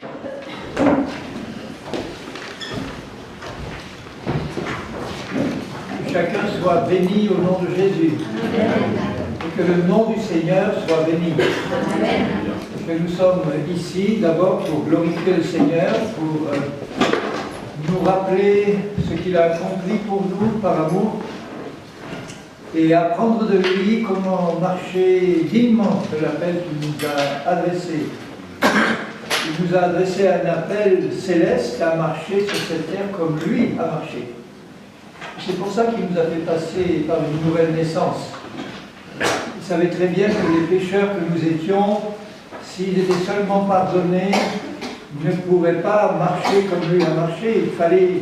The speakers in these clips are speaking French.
Que chacun soit béni au nom de Jésus. Et que le nom du Seigneur soit béni. Que nous sommes ici d'abord pour glorifier le Seigneur, pour nous rappeler ce qu'il a accompli pour nous par amour et apprendre de lui comment marcher dignement de l'appel qu'il nous a adressé. Il nous a adressé un appel céleste à marcher sur cette terre comme lui a marché. C'est pour ça qu'il nous a fait passer par une nouvelle naissance. Il savait très bien que les pécheurs que nous étions, s'ils étaient seulement pardonnés, ne pourraient pas marcher comme lui a marché. Il fallait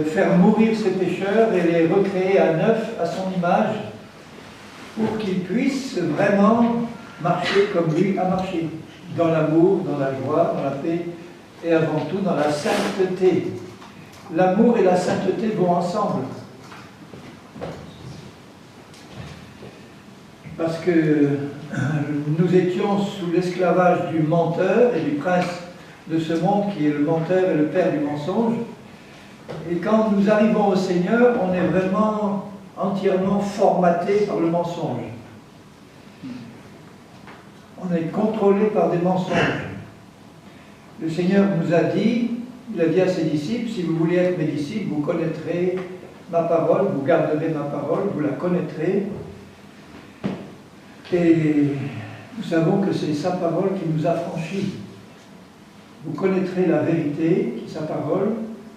faire mourir ces pécheurs et les recréer à neuf à son image pour qu'ils puissent vraiment marcher comme lui a marché, dans l'amour, dans la joie, dans la paix et avant tout dans la sainteté. L'amour et la sainteté vont ensemble. Parce que nous étions sous l'esclavage du menteur et du prince de ce monde qui est le menteur et le père du mensonge. Et quand nous arrivons au Seigneur, on est vraiment entièrement formaté par le mensonge. On est contrôlé par des mensonges. Le Seigneur nous a dit, il a dit à ses disciples, si vous voulez être mes disciples, vous connaîtrez ma parole, vous garderez ma parole, vous la connaîtrez. Et nous savons que c'est sa parole qui nous affranchit. Vous connaîtrez la vérité, qui est sa parole,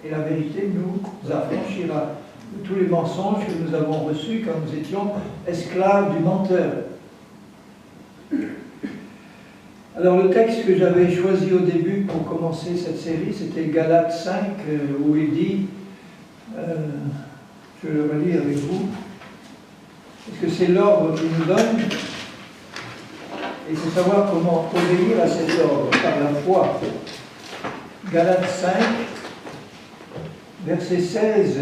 et la vérité nous affranchira de tous les mensonges que nous avons reçus quand nous étions esclaves du menteur. Alors le texte que j'avais choisi au début pour commencer cette série, c'était Galates 5, où il dit, je le relis avec vous, parce que c'est l'ordre qu'il nous donne, et il faut savoir comment obéir à cet ordre, par la foi. Galates 5, verset 16,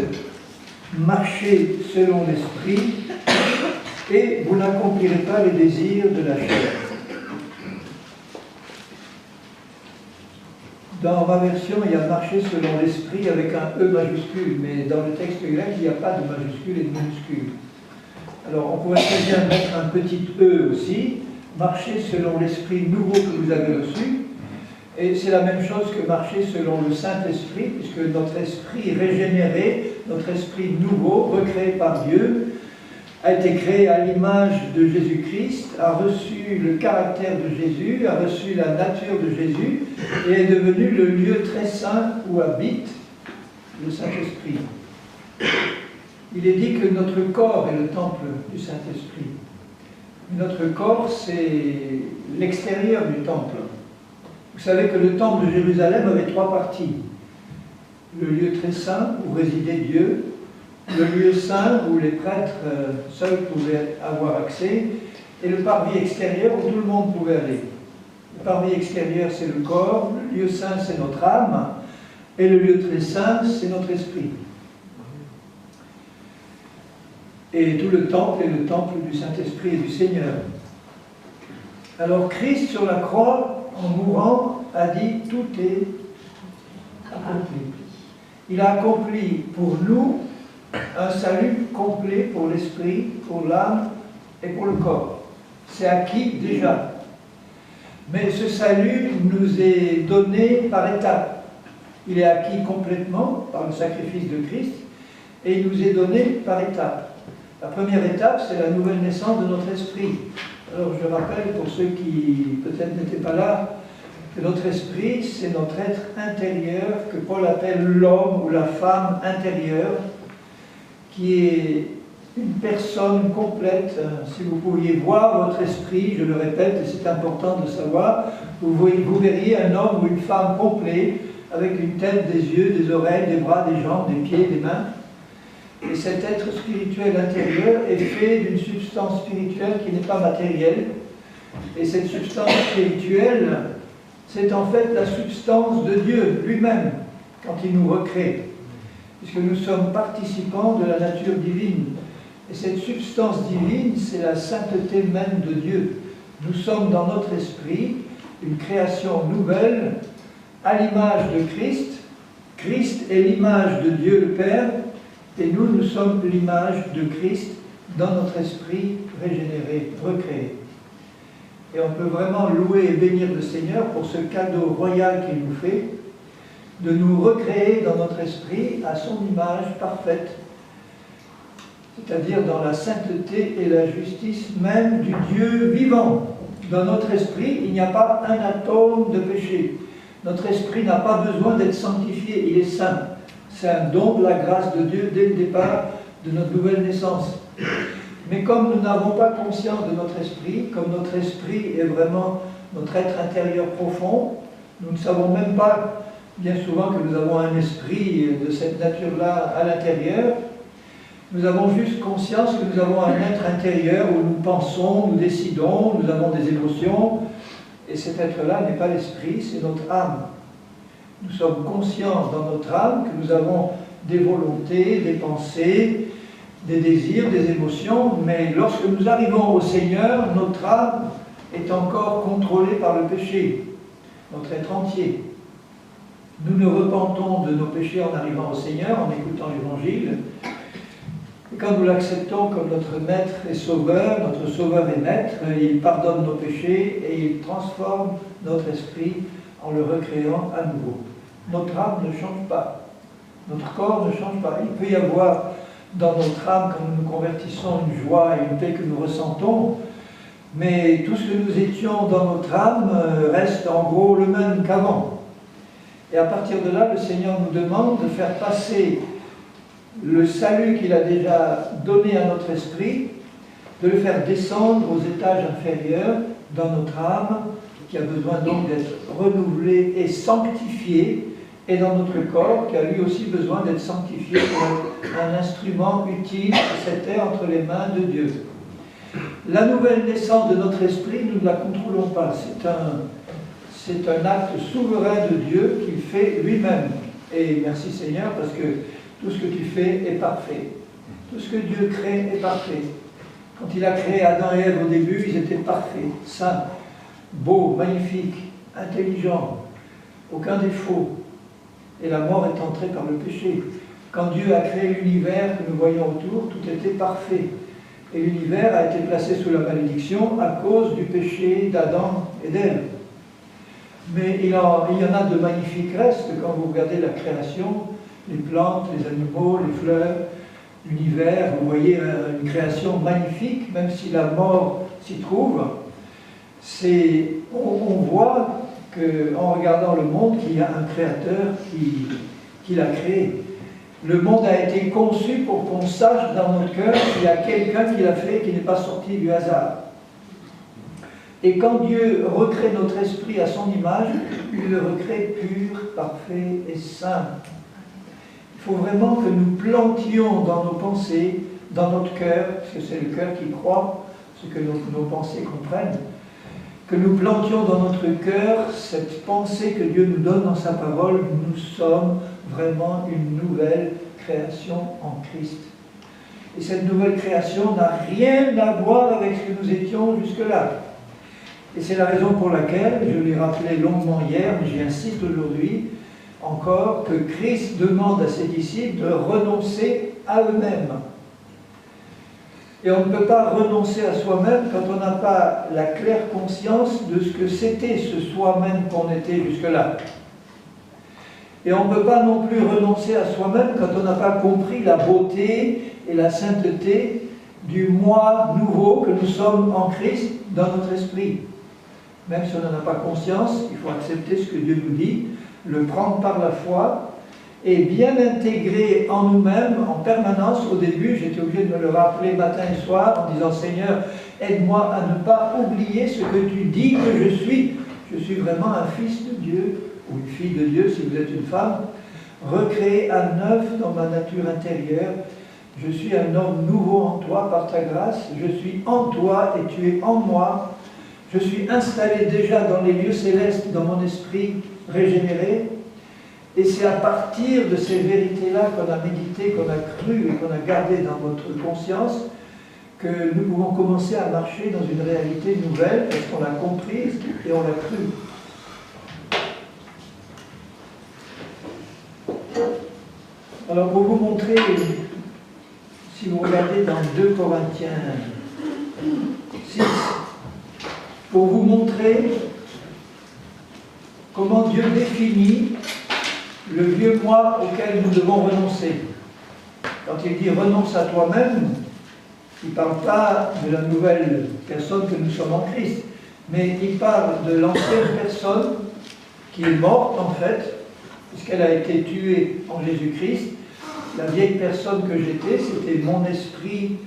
« Marchez selon l'esprit, et vous n'accomplirez pas les désirs de la chair. » Dans ma version, il y a « marcher selon l'esprit » avec un « E » majuscule, mais dans le texte grec, il n'y a pas de majuscule et de minuscule. Alors, on pourrait très bien mettre un petit « E » aussi, « marcher selon l'esprit nouveau que vous avez reçu », et c'est la même chose que marcher selon le Saint-Esprit, puisque notre esprit régénéré, notre esprit nouveau, recréé par Dieu, a été créé à l'image de Jésus-Christ, a reçu le caractère de Jésus, a reçu la nature de Jésus, et est devenu le lieu très saint où habite le Saint-Esprit. Il est dit que notre corps est le temple du Saint-Esprit. Notre corps, c'est l'extérieur du temple. Vous savez que le temple de Jérusalem avait trois parties. Le lieu très saint où résidait Dieu, le lieu saint où les prêtres seuls pouvaient avoir accès, et le parvis extérieur où tout le monde pouvait aller. Le parvis extérieur, c'est le corps, le lieu saint, c'est notre âme, et le lieu très saint, c'est notre esprit. Et tout le temple est le temple du Saint-Esprit et du Seigneur. Alors Christ sur la croix, en mourant, a dit « tout est accompli ». Il a accompli pour nous un salut complet pour l'esprit, pour l'âme et pour le corps. C'est acquis déjà. Mais ce salut nous est donné par étapes. Il est acquis complètement par le sacrifice de Christ et il nous est donné par étapes. La première étape, c'est la nouvelle naissance de notre esprit. Alors je rappelle pour ceux qui peut-être n'étaient pas là, que notre esprit, c'est notre être intérieur, que Paul appelle l'homme ou la femme intérieure, qui est une personne complète. Si vous pouviez voir votre esprit, je le répète, et c'est important de savoir, vous verriez un homme ou une femme complet, avec une tête, des yeux, des oreilles, des bras, des jambes, des pieds, des mains. Et cet être spirituel intérieur est fait d'une substance spirituelle qui n'est pas matérielle. Et cette substance spirituelle, c'est en fait la substance de Dieu lui-même, quand il nous recrée. Puisque nous sommes participants de la nature divine. Et cette substance divine, c'est la sainteté même de Dieu. Nous sommes dans notre esprit, une création nouvelle à l'image de Christ. Christ est l'image de Dieu le Père, et nous sommes l'image de Christ dans notre esprit régénéré, recréé. Et on peut vraiment louer et bénir le Seigneur pour ce cadeau royal qu'il nous fait, de nous recréer dans notre esprit à son image parfaite, c'est-à-dire dans la sainteté et la justice même du Dieu vivant. Dans notre esprit, il n'y a pas un atome de péché. Notre esprit n'a pas besoin d'être sanctifié, il est saint. C'est un don de la grâce de Dieu dès le départ de notre nouvelle naissance. Mais comme nous n'avons pas conscience de notre esprit, comme notre esprit est vraiment notre être intérieur profond, nous ne savons même pas bien souvent que nous avons un esprit de cette nature-là à l'intérieur. Nous avons juste conscience que nous avons un être intérieur où nous pensons, nous décidons, nous avons des émotions, et cet être-là n'est pas l'esprit, c'est notre âme. Nous sommes conscients dans notre âme que nous avons des volontés, des pensées, des désirs, des émotions, mais lorsque nous arrivons au Seigneur, notre âme est encore contrôlée par le péché, notre être entier. Nous nous repentons de nos péchés en arrivant au Seigneur, en écoutant l'Évangile. Et quand nous l'acceptons comme notre Maître et Sauveur, notre Sauveur et Maître, il pardonne nos péchés et il transforme notre esprit en le recréant à nouveau. Notre âme ne change pas, notre corps ne change pas. Il peut y avoir dans notre âme, quand nous nous convertissons, une joie et une paix que nous ressentons, mais tout ce que nous étions dans notre âme reste en gros le même qu'avant. Et à partir de là, le Seigneur nous demande de faire passer le salut qu'il a déjà donné à notre esprit, de le faire descendre aux étages inférieurs dans notre âme, qui a besoin donc d'être renouvelée et sanctifiée, et dans notre corps, qui a lui aussi besoin d'être sanctifié pour être un instrument utile à cette terre entre les mains de Dieu. La nouvelle naissance de notre esprit, nous ne la contrôlons pas. C'est un acte souverain de Dieu qu'il fait lui-même. Et merci Seigneur, parce que tout ce que tu fais est parfait. Tout ce que Dieu crée est parfait. Quand il a créé Adam et Ève au début, ils étaient parfaits, saints, beaux, magnifiques, intelligents, aucun défaut. Et la mort est entrée par le péché. Quand Dieu a créé l'univers que nous voyons autour, tout était parfait. Et l'univers a été placé sous la malédiction à cause du péché d'Adam et d'Ève. Mais il y en a de magnifiques restes quand vous regardez la création, les plantes, les animaux, les fleurs, l'univers, vous voyez une création magnifique, même si la mort s'y trouve. On voit qu'en regardant le monde, qu'il y a un créateur qui l'a créé. Le monde a été conçu pour qu'on sache dans notre cœur qu'il y a quelqu'un qui l'a fait, qui n'est pas sorti du hasard. Et quand Dieu recrée notre esprit à son image, il le recrée pur, parfait et saint. Il faut vraiment que nous plantions dans nos pensées, dans notre cœur, parce que c'est le cœur qui croit ce que nos pensées comprennent, que nous plantions dans notre cœur cette pensée que Dieu nous donne dans sa parole. Nous sommes vraiment une nouvelle création en Christ. Et cette nouvelle création n'a rien à voir avec ce que nous étions jusque-là. Et c'est la raison pour laquelle, je l'ai rappelé longuement hier, mais j'y insiste aujourd'hui encore, que Christ demande à ses disciples de renoncer à eux-mêmes. Et on ne peut pas renoncer à soi-même quand on n'a pas la claire conscience de ce que c'était ce soi-même qu'on était jusque-là. Et on ne peut pas non plus renoncer à soi-même quand on n'a pas compris la beauté et la sainteté du moi nouveau que nous sommes en Christ dans notre esprit. Même si on n'en a pas conscience, il faut accepter ce que Dieu nous dit, le prendre par la foi, et bien intégrer en nous-mêmes, en permanence. Au début, j'étais obligé de me le rappeler matin et soir, en disant « Seigneur, aide-moi à ne pas oublier ce que tu dis que je suis. Je suis vraiment un fils de Dieu, ou une fille de Dieu si vous êtes une femme, recréé à neuf dans ma nature intérieure. Je suis un homme nouveau en toi par ta grâce. Je suis en toi et tu es en moi. Je suis installé déjà dans les lieux célestes, dans mon esprit régénéré. Et c'est à partir de ces vérités-là qu'on a médité, qu'on a cru et qu'on a gardé dans notre conscience que nous pouvons commencer à marcher dans une réalité nouvelle parce qu'on l'a comprise et on l'a cru. Alors pour vous montrer, si vous regardez dans 2 Corinthiens 6, pour vous montrer comment Dieu définit le vieux moi auquel nous devons renoncer. Quand il dit « renonce à toi-même », il ne parle pas de la nouvelle personne que nous sommes en Christ, mais il parle de l'ancienne personne qui est morte en fait, puisqu'elle a été tuée en Jésus-Christ. La vieille personne que j'étais, c'était mon esprit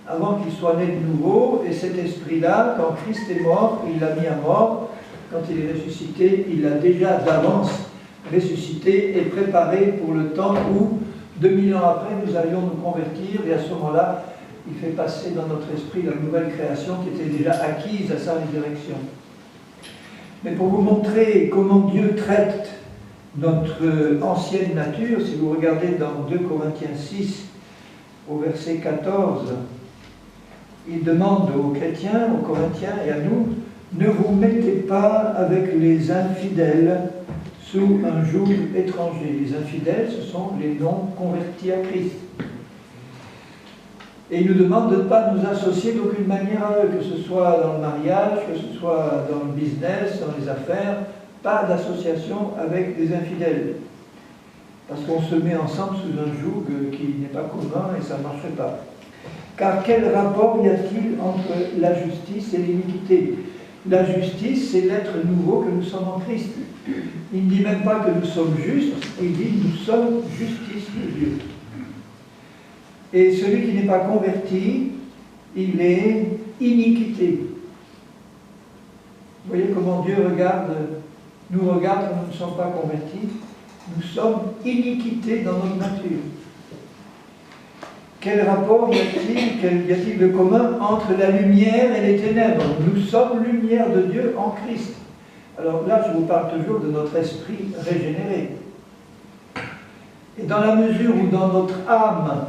avant qu'il soit né de nouveau, et cet esprit-là, quand Christ est mort, il l'a mis à mort. Quand il est ressuscité, il l'a déjà d'avance ressuscité et préparé pour le temps où, 2000 ans après, nous allions nous convertir, et à ce moment-là, il fait passer dans notre esprit la nouvelle création qui était déjà acquise à sa résurrection. Mais pour vous montrer comment Dieu traite notre ancienne nature, si vous regardez dans 2 Corinthiens 6, au verset 14, il demande aux chrétiens, aux Corinthiens et à nous, « Ne vous mettez pas avec les infidèles sous un joug étranger. » Les infidèles, ce sont les non-convertis à Christ. Et il nous demande de ne pas nous associer d'aucune manière à eux, que ce soit dans le mariage, que ce soit dans le business, dans les affaires, pas d'association avec des infidèles. Parce qu'on se met ensemble sous un joug qui n'est pas commun et ça ne marcherait pas. Car quel rapport y a-t-il entre la justice et l'iniquité? La justice, c'est l'être nouveau que nous sommes en Christ. Il ne dit même pas que nous sommes justes, il dit que nous sommes justice de Dieu. Et celui qui n'est pas converti, il est iniquité. Vous voyez comment Dieu nous regarde quand nous ne sommes pas convertis. Nous sommes iniquité dans notre nature. Quel rapport y a-t-il de commun entre la lumière et les ténèbres? Nous sommes lumière de Dieu en Christ. Alors là, je vous parle toujours de notre esprit régénéré. Et dans la mesure où dans notre âme,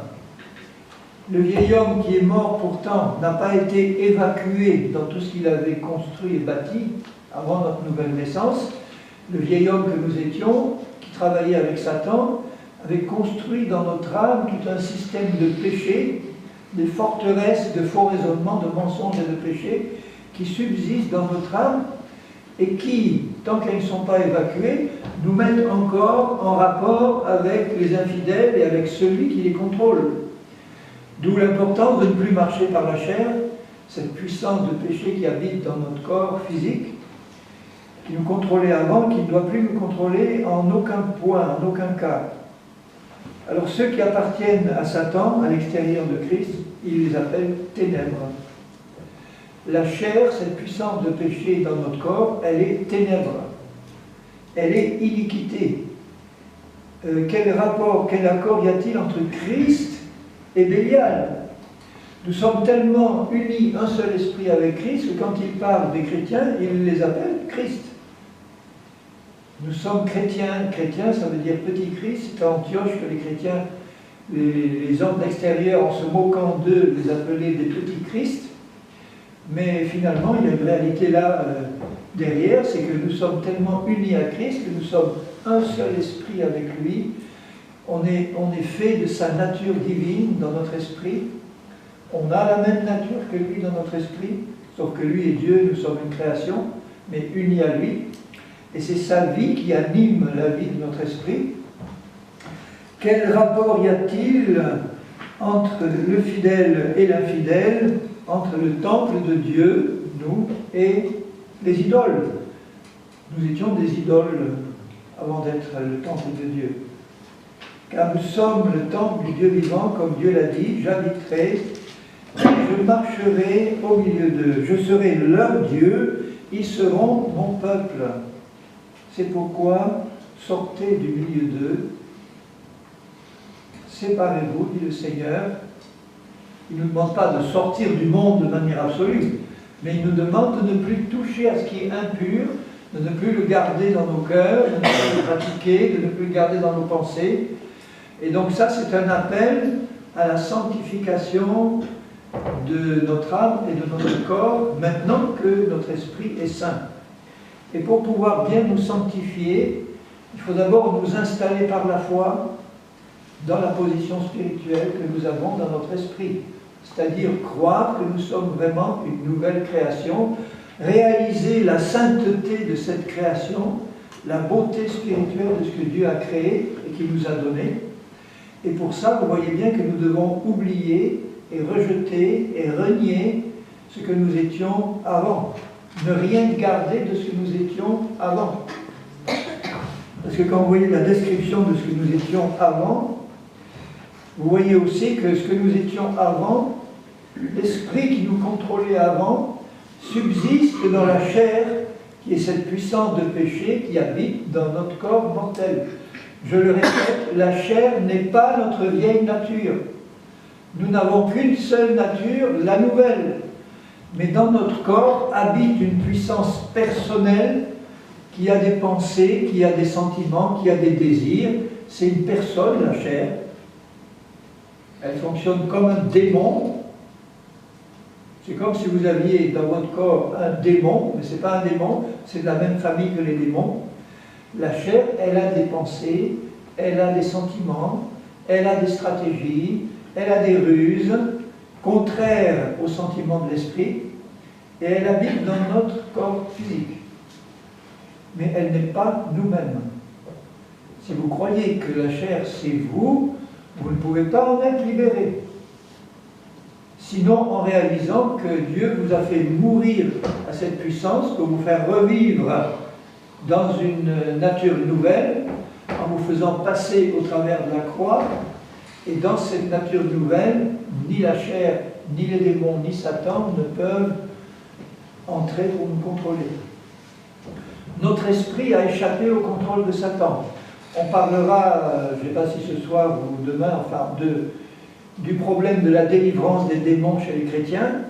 le vieil homme qui est mort pourtant n'a pas été évacué dans tout ce qu'il avait construit et bâti avant notre nouvelle naissance, le vieil homme que nous étions, qui travaillait avec Satan, avait construit dans notre âme tout un système de péché, des forteresses de faux raisonnements, de mensonges et de péchés qui subsistent dans notre âme et qui, tant qu'elles ne sont pas évacuées, nous mettent encore en rapport avec les infidèles et avec celui qui les contrôle. D'où l'importance de ne plus marcher par la chair, cette puissance de péché qui habite dans notre corps physique, qui nous contrôlait avant, qui ne doit plus nous contrôler en aucun point, en aucun cas. Alors ceux qui appartiennent à Satan, à l'extérieur de Christ, il les appelle ténèbres. La chair, cette puissance de péché dans notre corps, elle est ténèbres. Elle est iniquité. Quel rapport, quel accord y a-t-il entre Christ et Bélial? Nous sommes tellement unis, un seul esprit avec Christ, que quand il parle des chrétiens, il les appelle Christ. Nous sommes chrétiens. Chrétiens, ça veut dire petit Christ. C'est à Antioche que les chrétiens, les hommes d'extérieur, en se moquant d'eux, les appelaient des petits Christ. Mais finalement, il y a une réalité là derrière, c'est que nous sommes tellement unis à Christ, que nous sommes un seul esprit avec lui. On est fait de sa nature divine dans notre esprit. On a la même nature que lui dans notre esprit, sauf que lui est Dieu, nous sommes une création, mais unis à lui. Et c'est sa vie qui anime la vie de notre esprit. Quel rapport y a-t-il entre le fidèle et l'infidèle, entre le temple de Dieu, nous, et les idoles? Nous étions des idoles avant d'être le temple de Dieu. Car nous sommes le temple du Dieu vivant, comme Dieu l'a dit, j'habiterai, je marcherai au milieu d'eux, je serai leur Dieu, ils seront mon peuple. C'est pourquoi sortez du milieu d'eux, séparez-vous, dit le Seigneur. Il ne nous demande pas de sortir du monde de manière absolue, mais il nous demande de ne plus toucher à ce qui est impur, de ne plus le garder dans nos cœurs, de ne plus le pratiquer, de ne plus le garder dans nos pensées. Et donc ça, c'est un appel à la sanctification de notre âme et de notre corps, maintenant que notre esprit est saint. Et pour pouvoir bien nous sanctifier, il faut d'abord nous installer par la foi dans la position spirituelle que nous avons dans notre esprit. C'est-à-dire croire que nous sommes vraiment une nouvelle création, réaliser la sainteté de cette création, la beauté spirituelle de ce que Dieu a créé et qu'il nous a donné. Et pour ça, vous voyez bien que nous devons oublier et rejeter et renier ce que nous étions avant. Ne rien garder de ce que nous étions avant. Parce que quand vous voyez la description de ce que nous étions avant, vous voyez aussi que ce que nous étions avant, l'esprit qui nous contrôlait avant, subsiste dans la chair, qui est cette puissance de péché qui habite dans notre corps mortel. Je le répète, la chair n'est pas notre vieille nature. Nous n'avons qu'une seule nature, la nouvelle. Mais dans notre corps habite une puissance personnelle qui a des pensées, qui a des sentiments, qui a des désirs. C'est une personne, la chair. Elle fonctionne comme un démon. C'est comme si vous aviez dans votre corps un démon, mais ce n'est pas un démon, c'est de la même famille que les démons. La chair, elle a des pensées, elle a des sentiments, elle a des stratégies, elle a des ruses, contraires aux sentiments de l'esprit, et elle habite dans notre corps physique. Mais elle n'est pas nous-mêmes. Si vous croyez que la chair c'est vous, vous ne pouvez pas en être libéré. Sinon, en réalisant que Dieu vous a fait mourir à cette puissance, pour vous faire revivre dans une nature nouvelle, en vous faisant passer au travers de la croix, et dans cette nature nouvelle, ni la chair, ni les démons, ni Satan ne peuvent entrer pour nous contrôler. Notre esprit a échappé au contrôle de Satan. On parlera, je ne sais pas si ce soir ou demain, enfin, du problème de la délivrance des démons chez les chrétiens.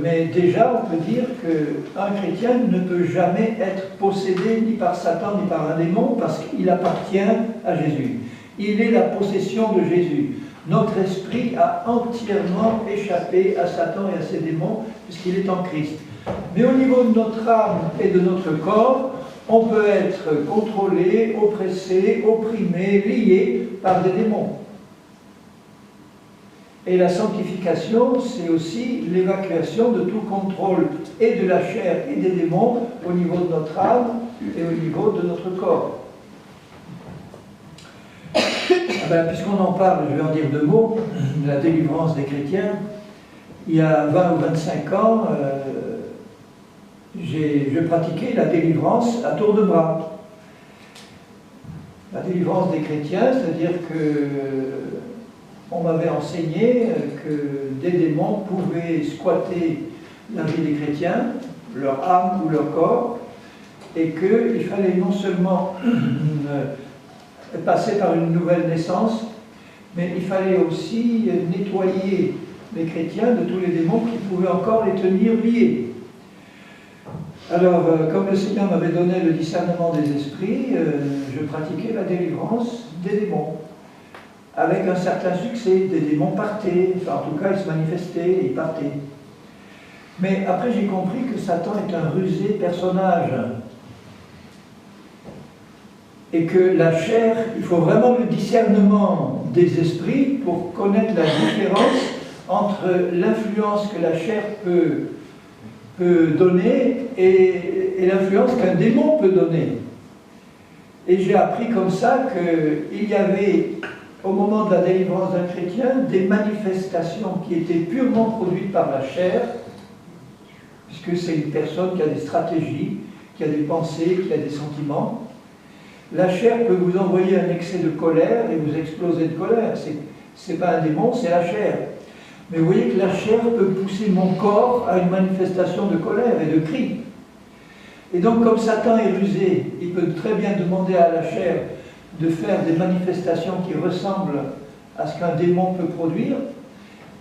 Mais déjà, on peut dire qu'un chrétien ne peut jamais être possédé ni par Satan ni par un démon parce qu'il appartient à Jésus. Il est la possession de Jésus. Notre esprit a entièrement échappé à Satan et à ses démons puisqu'il est en Christ. Mais au niveau de notre âme et de notre corps, on peut être contrôlé, oppressé, opprimé, lié par des démons. Et la sanctification, c'est aussi l'évacuation de tout contrôle et de la chair et des démons au niveau de notre âme et au niveau de notre corps. Puisqu'on en parle, je vais en dire deux mots, de la délivrance des chrétiens. Il y a 20 ou 25 ans, je pratiquais la délivrance à tour de bras. La délivrance des chrétiens, c'est-à-dire que on m'avait enseigné que des démons pouvaient squatter la vie des chrétiens, leur âme ou leur corps, et qu'il fallait non seulement passer par une nouvelle naissance, mais il fallait aussi nettoyer les chrétiens de tous les démons qui pouvaient encore les tenir liés. Alors, comme le Seigneur m'avait donné le discernement des esprits, je pratiquais la délivrance des démons. Avec un certain succès, des démons partaient, enfin, en tout cas ils se manifestaient et ils partaient. Mais après j'ai compris que Satan est un rusé personnage. Et que la chair, il faut vraiment le discernement des esprits pour connaître la différence entre l'influence que la chair peut donner et l'influence qu'un démon peut donner. Et j'ai appris comme ça qu'il y avait, au moment de la délivrance d'un chrétien, des manifestations qui étaient purement produites par la chair, puisque c'est une personne qui a des stratégies, qui a des pensées, qui a des sentiments. La chair peut vous envoyer un excès de colère et vous exploser de colère. C'est pas un démon, c'est la chair. Mais vous voyez que la chair peut pousser mon corps à une manifestation de colère et de cri. Et donc, comme Satan est rusé, il peut très bien demander à la chair de faire des manifestations qui ressemblent à ce qu'un démon peut produire.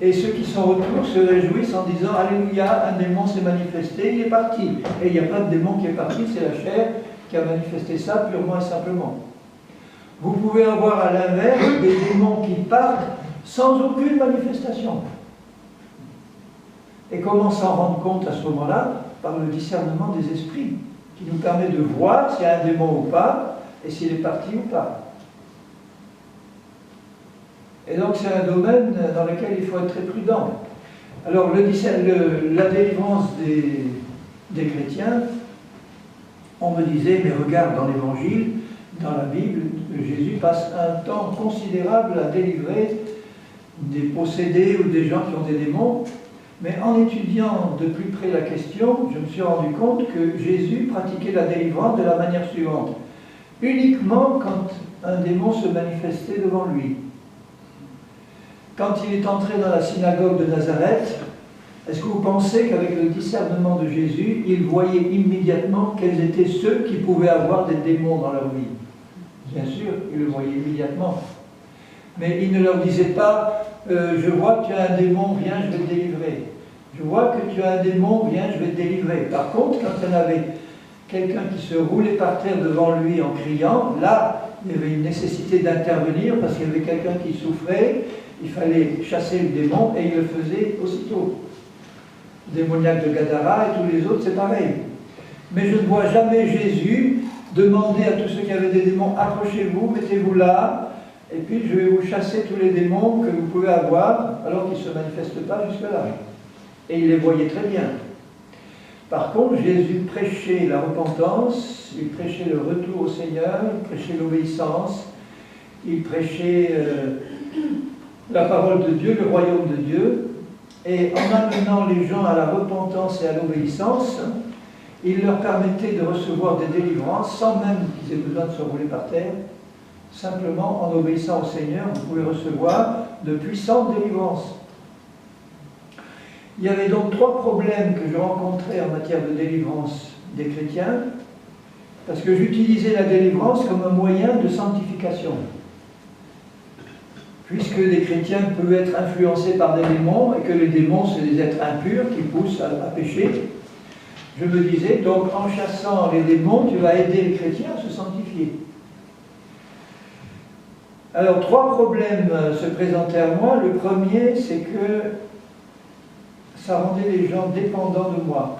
Et ceux qui sont autour se réjouissent en disant « Alléluia, un démon s'est manifesté, il est parti ». Et il n'y a pas de démon qui est parti, c'est la chair qui a manifesté ça purement et simplement. Vous pouvez avoir à l'inverse des démons qui partent sans aucune manifestation. Et comment s'en rendre compte à ce moment-là? Par le discernement des esprits, qui nous permet de voir s'il y a un démon ou pas, et s'il est parti ou pas. Et donc c'est un domaine dans lequel il faut être très prudent. Alors la délivrance des chrétiens, on me disait, mais regarde dans l'Évangile, dans la Bible, Jésus passe un temps considérable à délivrer des possédés ou des gens qui ont des démons. Mais en étudiant de plus près la question, je me suis rendu compte que Jésus pratiquait la délivrance de la manière suivante. Uniquement quand un démon se manifestait devant lui. Quand il est entré dans la synagogue de Nazareth, est-ce que vous pensez qu'avec le discernement de Jésus, il voyait immédiatement quels étaient ceux qui pouvaient avoir des démons dans leur vie? Bien sûr, il le voyait immédiatement. Mais il ne leur disait pas je vois que tu as un démon, viens, je vais te délivrer. Je vois que tu as un démon, viens, je vais te délivrer. Par contre, quand il y en avait quelqu'un qui se roulait par terre devant lui en criant, là, il y avait une nécessité d'intervenir parce qu'il y avait quelqu'un qui souffrait, il fallait chasser le démon et il le faisait aussitôt. Le démoniaque de Gadara et tous les autres, c'est pareil. Mais je ne vois jamais Jésus demander à tous ceux qui avaient des démons, approchez-vous, mettez-vous là, et puis je vais vous chasser tous les démons que vous pouvez avoir, alors qu'ils ne se manifestent pas jusque-là. Et il les voyait très bien. Par contre, Jésus prêchait la repentance, il prêchait le retour au Seigneur, il prêchait l'obéissance, il prêchait la parole de Dieu, le royaume de Dieu, et en amenant les gens à la repentance et à l'obéissance, il leur permettait de recevoir des délivrances sans même qu'ils aient besoin de se rouler par terre. Simplement, en obéissant au Seigneur, vous pouvez recevoir de puissantes délivrances. Il y avait donc 3 problèmes que je rencontrais en matière de délivrance des chrétiens, parce que j'utilisais la délivrance comme un moyen de sanctification. Puisque les chrétiens peuvent être influencés par des démons, et que les démons, c'est des êtres impurs qui poussent à pécher, je me disais, donc en chassant les démons, tu vas aider les chrétiens à se sanctifier. Alors, 3 problèmes se présentaient à moi. Le premier, c'est que ça rendait les gens dépendants de moi.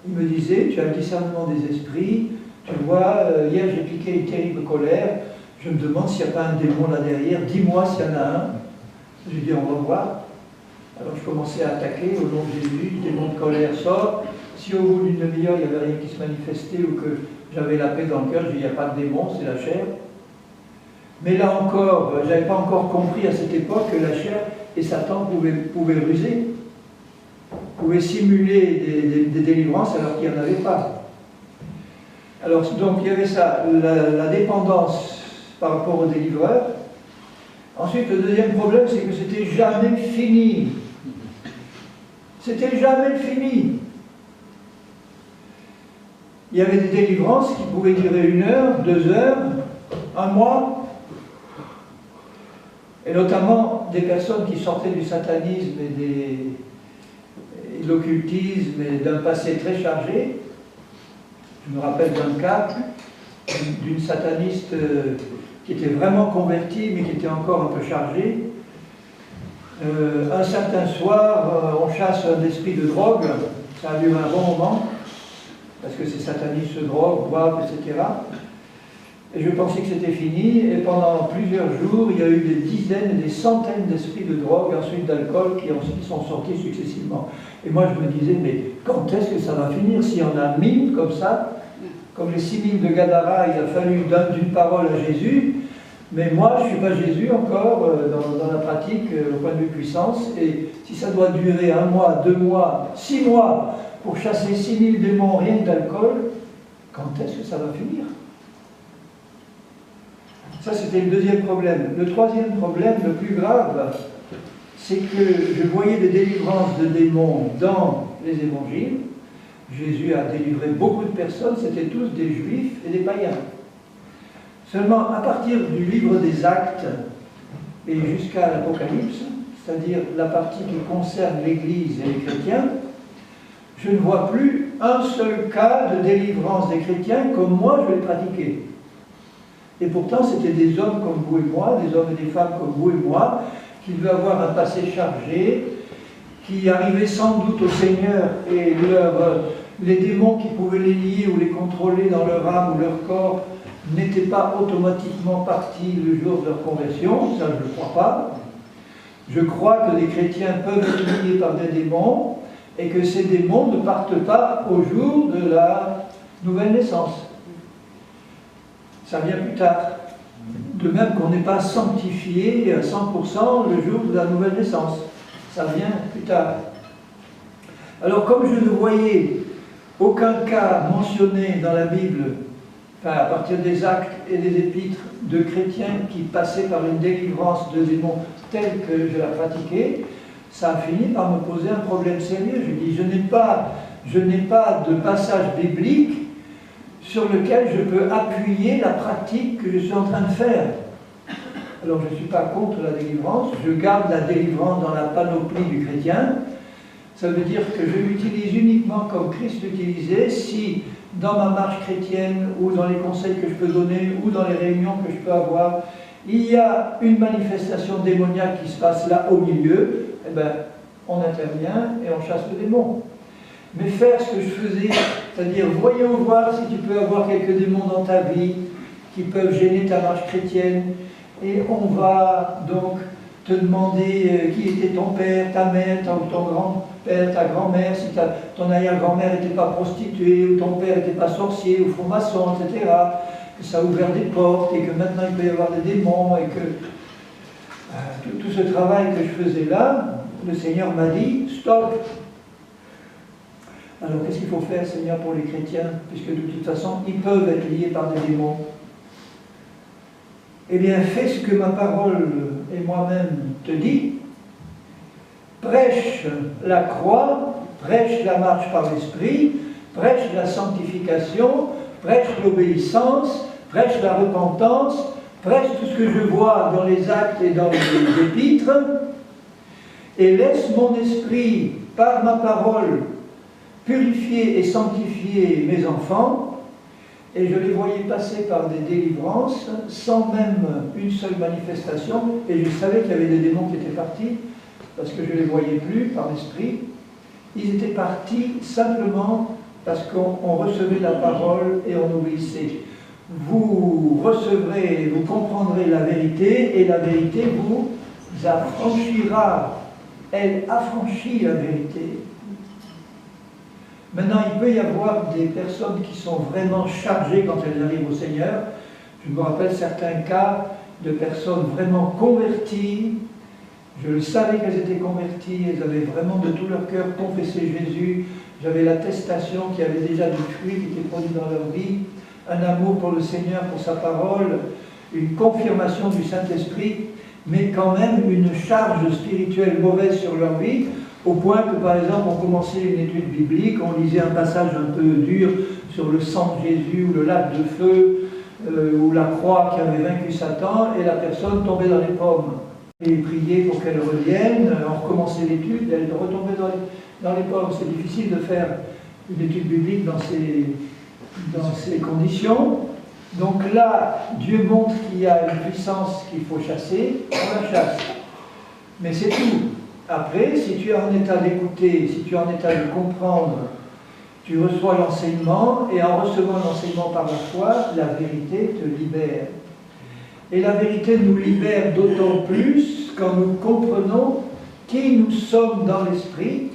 Il me disait, tu as le discernement des esprits, tu vois, hier j'ai piqué une terrible colère, je me demande s'il n'y a pas un démon là derrière, dis-moi s'il y en a un. J'ai dit, on va voir. Alors je commençais à attaquer au nom de Jésus, le démon de colère sort. Si au bout d'une demi-heure il n'y avait rien qui se manifestait ou que j'avais la paix dans le cœur, je dis, il n'y a pas de démon, c'est la chair. Mais là encore, je n'avais pas encore compris à cette époque que la chair et Satan pouvaient ruser, pouvaient simuler des délivrances alors qu'il n'y en avait pas. Alors donc il y avait ça, la dépendance par rapport aux délivreurs. Ensuite, le deuxième problème, c'est que c'était jamais fini. C'était jamais fini. Il y avait des délivrances qui pouvaient durer 1 heure, 2 heures, 1 mois, et notamment des personnes qui sortaient du satanisme et de l'occultisme et d'un passé très chargé. Je me rappelle d'un cas d'une sataniste qui était vraiment convertie, mais qui était encore un peu chargée. Un certain soir, on chasse un esprit de drogue, ça a duré un bon moment, parce que ces satanistes se droguent, boivent, etc. Et je pensais que c'était fini, et pendant plusieurs jours, il y a eu des dizaines et des centaines d'esprits de drogue, ensuite d'alcool, qui sont sortis successivement. Et moi je me disais, mais quand est-ce que ça va finir? S'il y en a 1000 comme ça, comme les 6000 de Gadara, il a fallu d'une parole à Jésus, mais moi je ne suis pas Jésus encore dans la pratique, au point de vue puissance, et si ça doit durer 1 mois, 2 mois, 6 mois, pour chasser 6000 démons rien que d'alcool, quand est-ce que ça va finir? Ça, c'était le deuxième problème. Le troisième problème, le plus grave, c'est que je voyais des délivrances de démons dans les évangiles. Jésus a délivré beaucoup de personnes, c'était tous des juifs et des païens. Seulement, à partir du livre des Actes et jusqu'à l'Apocalypse, c'est-à-dire la partie qui concerne l'Église et les chrétiens, je ne vois plus un seul cas de délivrance des chrétiens comme moi je l'ai pratiqué. Et pourtant, c'était des hommes comme vous et moi, des hommes et des femmes comme vous et moi, qui devaient avoir un passé chargé, qui arrivaient sans doute au Seigneur et les démons qui pouvaient les lier ou les contrôler dans leur âme ou leur corps n'étaient pas automatiquement partis le jour de leur conversion, ça je ne le crois pas. Je crois que les chrétiens peuvent être liés par des démons et que ces démons ne partent pas au jour de la nouvelle naissance. Ça vient plus tard. De même qu'on n'est pas sanctifié à 100% le jour de la nouvelle naissance. Ça vient plus tard. Alors comme je ne voyais aucun cas mentionné dans la Bible, enfin, à partir des actes et des épîtres de chrétiens qui passaient par une délivrance de démons telle que je la pratiquais, ça a fini par me poser un problème sérieux. Je dis, je n'ai pas de passage biblique sur lequel je peux appuyer la pratique que je suis en train de faire. Alors je ne suis pas contre la délivrance, je garde la délivrance dans la panoplie du chrétien. Ça veut dire que je l'utilise uniquement comme Christ l'utilisait si dans ma marche chrétienne ou dans les conseils que je peux donner ou dans les réunions que je peux avoir, il y a une manifestation démoniaque qui se passe là au milieu, eh bien, on intervient et on chasse le démon. Mais faire ce que je faisais, c'est-à-dire voyons voir si tu peux avoir quelques démons dans ta vie qui peuvent gêner ta marche chrétienne, et on va donc te demander qui était ton père, ta mère, ton grand-père, ta grand-mère, si ton arrière-grand-mère n'était pas prostituée, ou ton père n'était pas sorcier, ou franc-maçon, etc. Que ça a ouvert des portes, et que maintenant il peut y avoir des démons, et que tout ce travail que je faisais là, le Seigneur m'a dit, stop. Alors qu'est-ce qu'il faut faire, Seigneur, pour les chrétiens, puisque de toute façon, ils peuvent être liés par des démons? Eh bien, fais ce que ma parole et moi-même te dit. Prêche la croix, prêche la marche par l'Esprit, prêche la sanctification, prêche l'obéissance, prêche la repentance, prêche tout ce que je vois dans les actes et dans les épîtres, et laisse mon esprit, par ma parole, purifier et sanctifier mes enfants. Et je les voyais passer par des délivrances sans même une seule manifestation, et je savais qu'il y avait des démons qui étaient partis, parce que je ne les voyais plus par l'esprit. Ils étaient partis simplement parce qu'on recevait la parole et on obéissait. Vous recevrez, vous comprendrez la vérité, et la vérité vous affranchira. Elle affranchit la vérité. Maintenant, il peut y avoir des personnes qui sont vraiment chargées quand elles arrivent au Seigneur. Je me rappelle certains cas de personnes vraiment converties. Je le savais qu'elles étaient converties, elles avaient vraiment de tout leur cœur confessé Jésus. J'avais l'attestation qu'il y avait déjà du fruit qui était produit dans leur vie, un amour pour le Seigneur, pour sa parole, une confirmation du Saint-Esprit, mais quand même une charge spirituelle mauvaise sur leur vie, au point que, par exemple, on commençait une étude biblique, on lisait un passage un peu dur sur le sang de Jésus, ou le lac de feu, ou la croix qui avait vaincu Satan, et la personne tombait dans les pommes. Et priait pour qu'elle revienne, on recommençait l'étude, elle retombait dans les pommes. C'est difficile de faire une étude biblique dans ces conditions. Donc là, Dieu montre qu'il y a une puissance qu'il faut chasser, on la chasse. Mais c'est tout. Après, si tu es en état d'écouter, si tu es en état de comprendre, tu reçois l'enseignement, et en recevant l'enseignement par la foi, la vérité te libère. Et la vérité nous libère d'autant plus quand nous comprenons qui nous sommes dans l'esprit,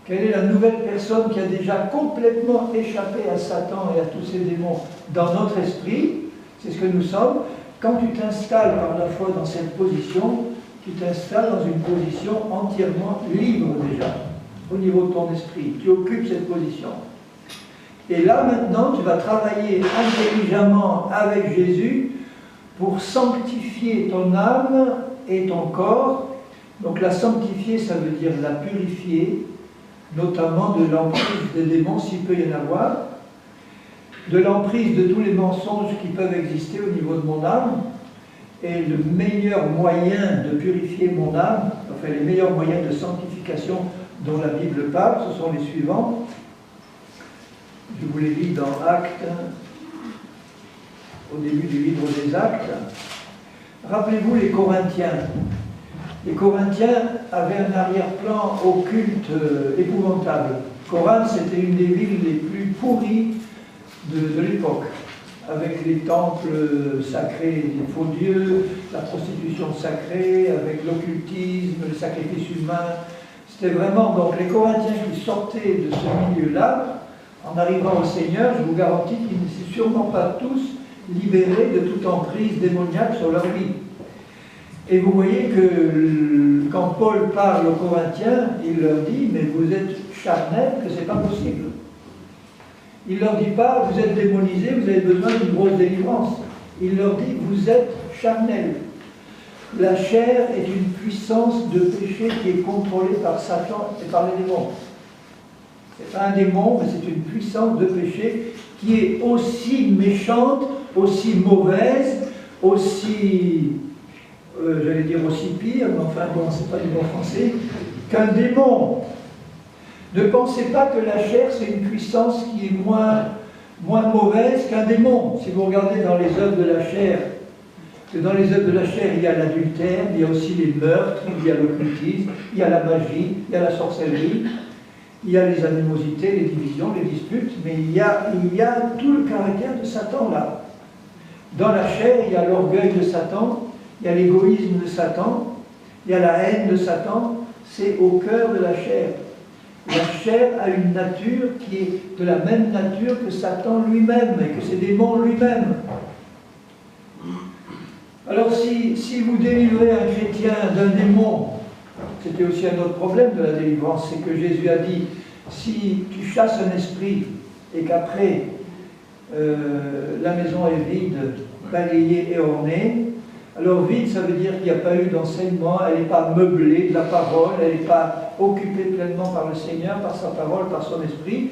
quelle est la nouvelle personne qui a déjà complètement échappé à Satan et à tous ses démons dans notre esprit. C'est ce que nous sommes. Quand tu t'installes par la foi dans cette position, tu t'installes dans une position entièrement libre déjà, au niveau de ton esprit. Tu occupes cette position. Et là maintenant, tu vas travailler intelligemment avec Jésus pour sanctifier ton âme et ton corps. Donc la sanctifier, ça veut dire la purifier, notamment de l'emprise des démons, s'il peut y en avoir, de l'emprise de tous les mensonges qui peuvent exister au niveau de mon âme. Et le meilleur moyen de purifier mon âme, enfin les meilleurs moyens de sanctification dont la Bible parle, ce sont les suivants. Je vous les lis dans Actes, au début du livre des Actes. Rappelez-vous les Corinthiens. Les Corinthiens avaient un arrière-plan au culte épouvantable. Corinthe, c'était une des villes les plus pourries de l'époque. avec les temples sacrés des faux dieux, la prostitution sacrée, avec l'occultisme, le sacrifice humain. C'était vraiment, donc les Corinthiens qui sortaient de ce milieu-là, en arrivant au Seigneur, je vous garantis qu'ils ne s'étaient sûrement pas tous libérés de toute emprise démoniaque sur leur vie. Et vous voyez que quand Paul parle aux Corinthiens, il leur dit, mais vous êtes charnels, que c'est pas possible. Il ne leur dit pas, vous êtes démonisés, vous avez besoin d'une grosse délivrance. Il leur dit, vous êtes charnels. La chair est une puissance de péché qui est contrôlée par Satan et par les démons. Ce n'est pas un démon, mais c'est une puissance de péché qui est aussi méchante, aussi mauvaise, aussi, j'allais dire aussi pire, mais enfin bon, c'est pas du bon français, qu'un démon. Ne pensez pas que la chair, c'est une puissance qui est moins mauvaise qu'un démon. Si vous regardez dans les œuvres de la chair, que dans les œuvres de la chair, il y a l'adultère, il y a aussi les meurtres, il y a l'occultisme, il y a la magie, il y a la sorcellerie, il y a les animosités, les divisions, les disputes, mais il y a tout le caractère de Satan là. Dans la chair, il y a l'orgueil de Satan, il y a l'égoïsme de Satan, il y a la haine de Satan, c'est au cœur de la chair. La chair a une nature qui est de la même nature que Satan lui-même et que ses démons lui-même. Alors si vous délivrez un chrétien d'un démon, c'était aussi un autre problème de la délivrance, c'est que Jésus a dit, si tu chasses un esprit et qu'après la maison est vide, balayée et ornée, alors vide, ça veut dire qu'il n'y a pas eu d'enseignement, elle n'est pas meublée de la parole, elle n'est pas occupée pleinement par le Seigneur, par sa parole, par son esprit.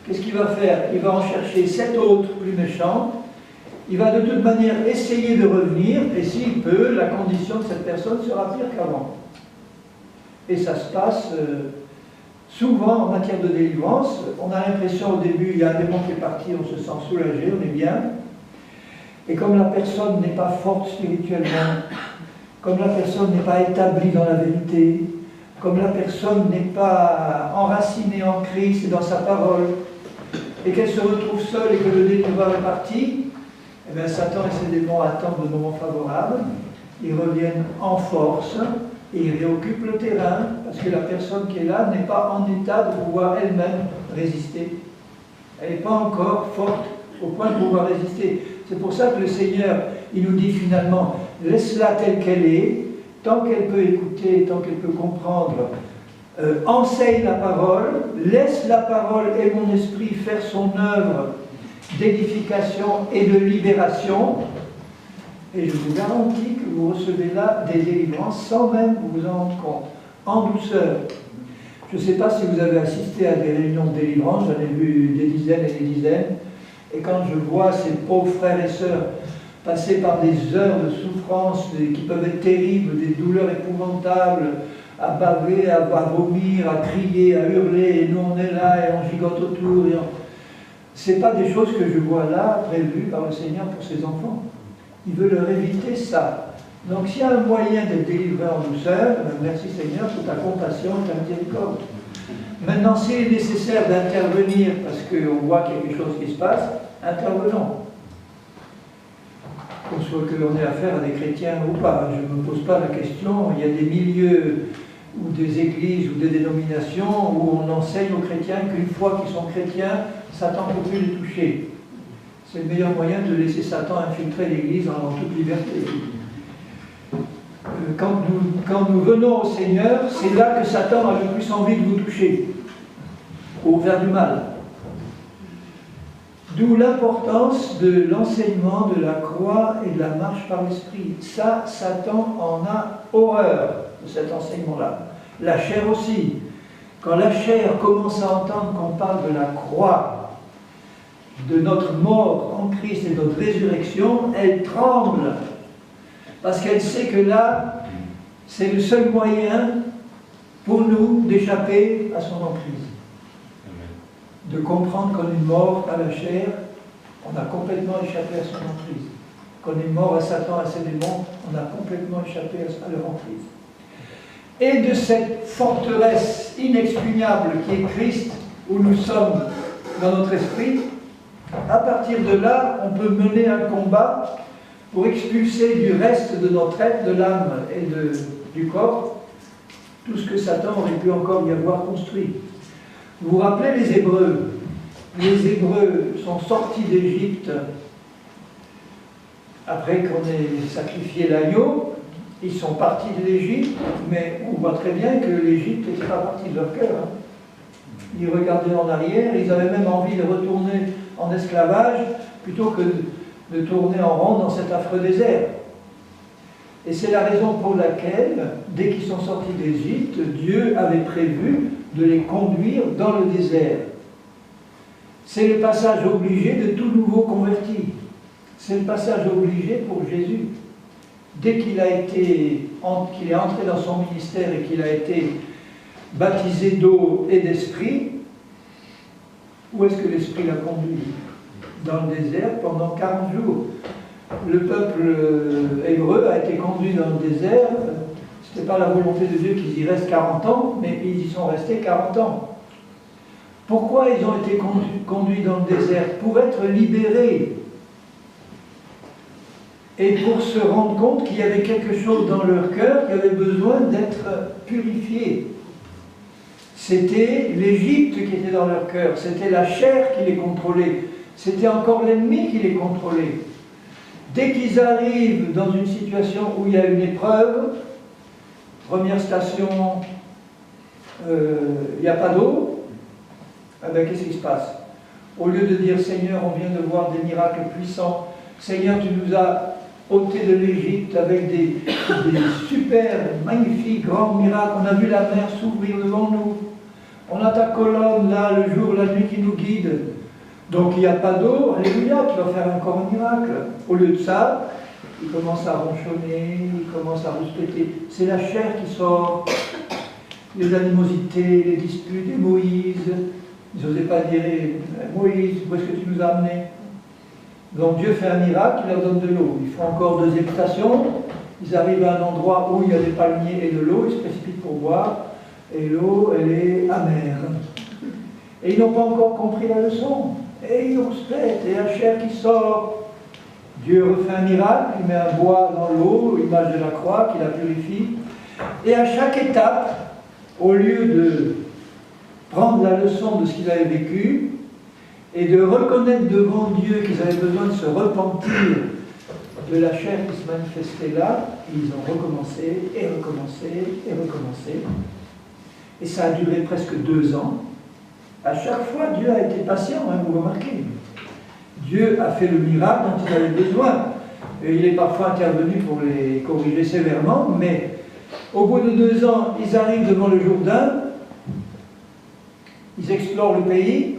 Qu'est-ce qu'il va faire? Il va en chercher 7 autres plus méchants. Il va de toute manière essayer de revenir, et s'il peut, la condition de cette personne sera pire qu'avant. Et ça se passe souvent en matière de délivrance. On a l'impression au début, il y a un démon qui est parti, on se sent soulagé, on est bien. Et comme la personne n'est pas forte spirituellement, comme la personne n'est pas établie dans la vérité, comme la personne n'est pas enracinée en Christ et dans sa parole, et qu'elle se retrouve seule et que le délivreur est parti, eh bien Satan et ses démons attendent de moments favorables, ils reviennent en force et ils réoccupent le terrain parce que la personne qui est là n'est pas en état de pouvoir elle-même résister. Elle n'est pas encore forte au point de pouvoir résister. C'est pour ça que le Seigneur, il nous dit finalement, laisse-la telle qu'elle est, tant qu'elle peut écouter, tant qu'elle peut comprendre, enseigne la parole, laisse la parole et mon esprit faire son œuvre d'édification et de libération, et je vous garantis que vous recevez là des délivrances sans même vous en rendre compte, en douceur. Je ne sais pas si vous avez assisté à des réunions de délivrance, j'en ai vu des dizaines et des dizaines, et quand je vois ces pauvres frères et sœurs passer par des heures de souffrance qui peuvent être terribles, des douleurs épouvantables, à baver, à vomir, à crier, à hurler, et nous on est là et on gigote autour. Ce n'est pas des choses que je vois là, prévues par le Seigneur pour ses enfants. Il veut leur éviter ça. Donc s'il y a un moyen d'être délivré en douceur, merci Seigneur pour ta compassion et ta miséricorde. Maintenant, s'il est nécessaire d'intervenir parce qu'on voit quelque chose qui se passe, intervenons. Qu'on soit que l'on ait affaire à des chrétiens ou pas, je ne me pose pas la question. Il y a des milieux ou des églises ou des dénominations où on enseigne aux chrétiens qu'une fois qu'ils sont chrétiens, Satan ne peut plus les toucher. C'est le meilleur moyen de laisser Satan infiltrer l'église en toute liberté. Quand nous venons au Seigneur, c'est là que Satan a le plus envie de vous toucher, ou faire du mal. D'où l'importance de l'enseignement de la croix et de la marche par l'esprit. Ça, Satan en a horreur de cet enseignement-là. La chair aussi. Quand la chair commence à entendre qu'on parle de la croix, de notre mort en Christ et de notre résurrection, elle tremble. Parce qu'elle sait que là, c'est le seul moyen pour nous d'échapper à son emprise. De comprendre qu'on est mort à la chair, on a complètement échappé à son emprise. Qu'on est mort à Satan, à ses démons, on a complètement échappé à leur emprise. Et de cette forteresse inexpugnable qui est Christ, où nous sommes dans notre esprit, À partir de là, on peut mener un combat pour expulser du reste de notre être, de l'âme et du corps, tout ce que Satan aurait pu encore y avoir construit. Vous vous rappelez les Hébreux? Les Hébreux sont sortis d'Égypte après qu'on ait sacrifié l'agneau. Ils sont partis de l'Égypte, mais on voit très bien que l'Égypte n'était pas partie de leur cœur. Ils regardaient en arrière, ils avaient même envie de retourner en esclavage plutôt que de tourner en rond dans cet affreux désert. Et c'est la raison pour laquelle, dès qu'ils sont sortis d'Égypte, Dieu avait prévu de les conduire dans le désert. C'est le passage obligé de tout nouveau converti. C'est le passage obligé pour Jésus. Dès qu'il est entré dans son ministère et qu'il a été baptisé d'eau et d'esprit, où est-ce que l'esprit l'a conduit? Dans le désert pendant 40 jours. Le peuple hébreu a été conduit dans le désert. Ce n'était pas la volonté de Dieu qu'ils y restent 40 ans, mais ils y sont restés 40 ans. Pourquoi ils ont été conduits dans le désert? Pour être libérés. Et pour se rendre compte qu'il y avait quelque chose dans leur cœur qui avait besoin d'être purifié. C'était l'Égypte qui était dans leur cœur, c'était la chair qui les contrôlait, c'était encore l'ennemi qui les contrôlait. Dès qu'ils arrivent dans une situation où il y a une épreuve, première station, il n'y a pas d'eau, eh bien, qu'est-ce qui se passe? Au lieu de dire « Seigneur, on vient de voir des miracles puissants, Seigneur, tu nous as ôtés de l'Égypte avec des super, magnifiques, grands miracles, on a vu la mer s'ouvrir devant nous, on a ta colonne là, le jour, la nuit qui nous guide. Donc il n'y a pas d'eau, alléluia, tu vas faire encore un miracle. » Au lieu de ça, il commence à ronchonner, il commence à rouspéter. C'est la chair qui sort, les animosités, les disputes, et Moïse. Ils n'osaient pas dire « Moïse, où est-ce que tu nous as amenés ?» Donc Dieu fait un miracle, il leur donne de l'eau. Ils font encore deuxième station, ils arrivent à un endroit où il y a des palmiers et de l'eau, ils se précipitent pour boire, et l'eau, elle est amère. Et ils n'ont pas encore compris la leçon. Et ils rouspètent, et la chair qui sort. Dieu refait un miracle, il met un bois dans l'eau, l'image de la croix, qui la purifie. Et à chaque étape, au lieu de prendre la leçon de ce qu'ils avaient vécu, et de reconnaître devant Dieu qu'ils avaient besoin de se repentir de la chair qui se manifestait là, ils ont recommencé, et recommencé, et recommencé. Et ça a duré presque 2 ans. À chaque fois, Dieu a été patient, hein, vous remarquez. Dieu a fait le miracle dont ils avaient besoin. Et il est parfois intervenu pour les corriger sévèrement, mais au bout de 2 ans, ils arrivent devant le Jourdain, ils explorent le pays.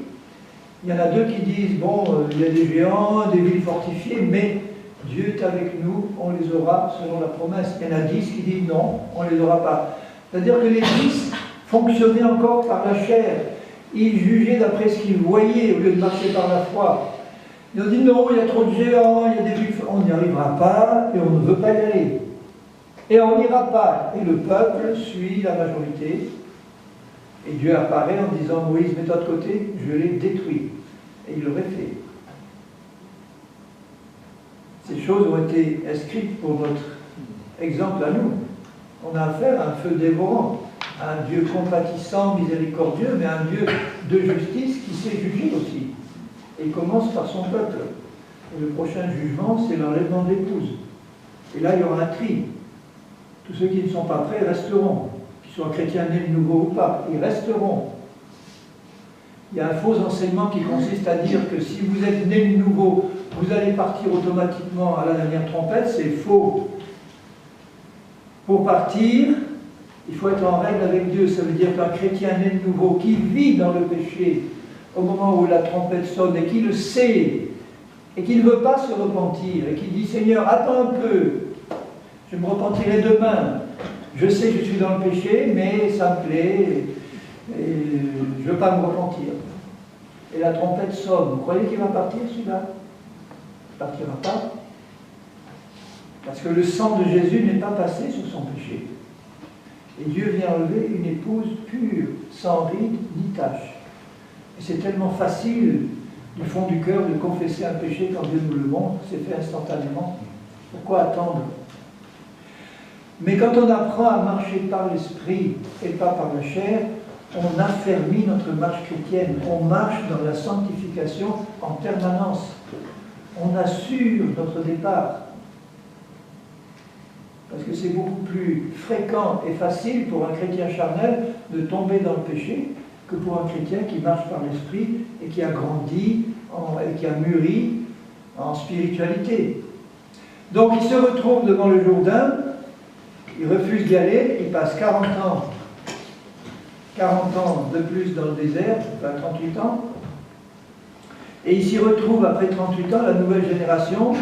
Il y en a 2 qui disent, bon, il y a des géants, des villes fortifiées, mais Dieu est avec nous, on les aura selon la promesse. Il y en a 10 qui disent, non, on ne les aura pas. C'est-à-dire que les 10 fonctionnaient encore par la chair. Ils jugeaient d'après ce qu'ils voyaient au lieu de marcher par la foi. Ils ont dit non, il y a trop de géants, il y a des villes, on n'y arrivera pas et on ne veut pas y aller. Et on n'ira pas. Et le peuple suit la majorité. Et Dieu apparaît en disant Moïse, mets-toi de côté, je l'ai détruit. Et il l'aurait fait. Ces choses ont été inscrites pour notre exemple à nous. On a affaire à un feu dévorant, à un Dieu compatissant, miséricordieux, mais un Dieu de justice qui sait juger aussi. Et il commence par son peuple. Et le prochain jugement, c'est l'enlèvement d'épouse. Et là, il y aura un tri. Tous ceux qui ne sont pas prêts resteront. Qu'ils soient chrétiens nés de nouveau ou pas, ils resteront. Il y a un faux enseignement qui consiste à dire que si vous êtes nés de nouveau, vous allez partir automatiquement à la dernière trompette. C'est faux. Pour partir, il faut être en règle avec Dieu. Ça veut dire qu'un chrétien né de nouveau qui vit dans le péché au moment où la trompette sonne et qui le sait et qui ne veut pas se repentir et qui dit Seigneur, attends un peu, je me repentirai demain. Je sais que je suis dans le péché, mais ça me plaît et je ne veux pas me repentir. Et la trompette sonne. Vous croyez qu'il va partir celui-là? Il ne partira pas. Parce que le sang de Jésus n'est pas passé sur son péché. Et Dieu vient enlever une épouse pure, sans ride ni tache. Et c'est tellement facile du fond du cœur de confesser un péché quand Dieu nous le montre, c'est fait instantanément. Pourquoi attendre? Mais quand on apprend à marcher par l'esprit et pas par la chair, on affermit notre marche chrétienne, on marche dans la sanctification en permanence. On assure notre départ. Parce que c'est beaucoup plus fréquent et facile pour un chrétien charnel de tomber dans le péché que pour un chrétien qui marche par l'esprit et qui a grandi et qui a mûri en spiritualité. Donc il se retrouve devant le Jourdain, il refuse d'y aller, il passe 40 ans de plus dans le désert, enfin 38 ans, et il s'y retrouve après 38 ans, la nouvelle génération,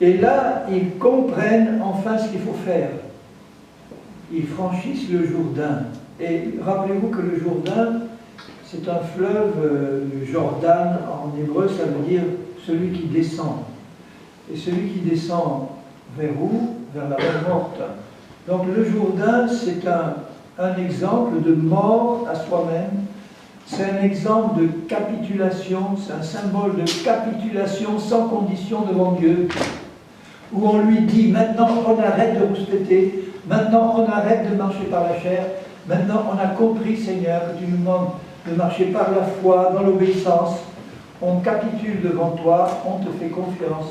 et là, ils comprennent enfin ce qu'il faut faire. Ils franchissent le Jourdain. Et rappelez-vous que le Jourdain, c'est un fleuve, Jordan en hébreu, ça veut dire celui qui descend. Et celui qui descend vers où? Vers la mer morte. Donc le Jourdain, c'est un exemple de mort à soi-même. C'est un exemple de capitulation, c'est un symbole de capitulation sans condition devant Dieu, où on lui dit, maintenant on arrête de rouspéter, maintenant on arrête de marcher par la chair, maintenant on a compris, Seigneur, que tu nous demandes de marcher par la foi, dans l'obéissance, on capitule devant toi, on te fait confiance,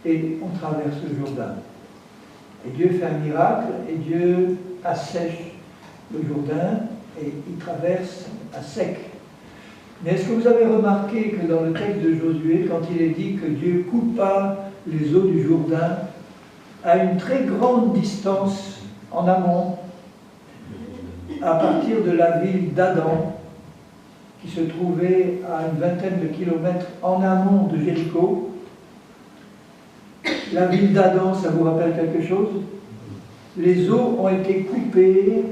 et on traverse le Jourdain. Et Dieu fait un miracle, et Dieu assèche le Jourdain, et il traverse à sec. Mais est-ce que vous avez remarqué que dans le texte de Josué, quand il est dit que Dieu coupa les eaux du Jourdain à une très grande distance en amont, à partir de la ville d'Adam, qui se trouvait à une vingtaine de kilomètres en amont de Jéricho. La ville d'Adam, ça vous rappelle quelque chose? Les eaux ont été coupées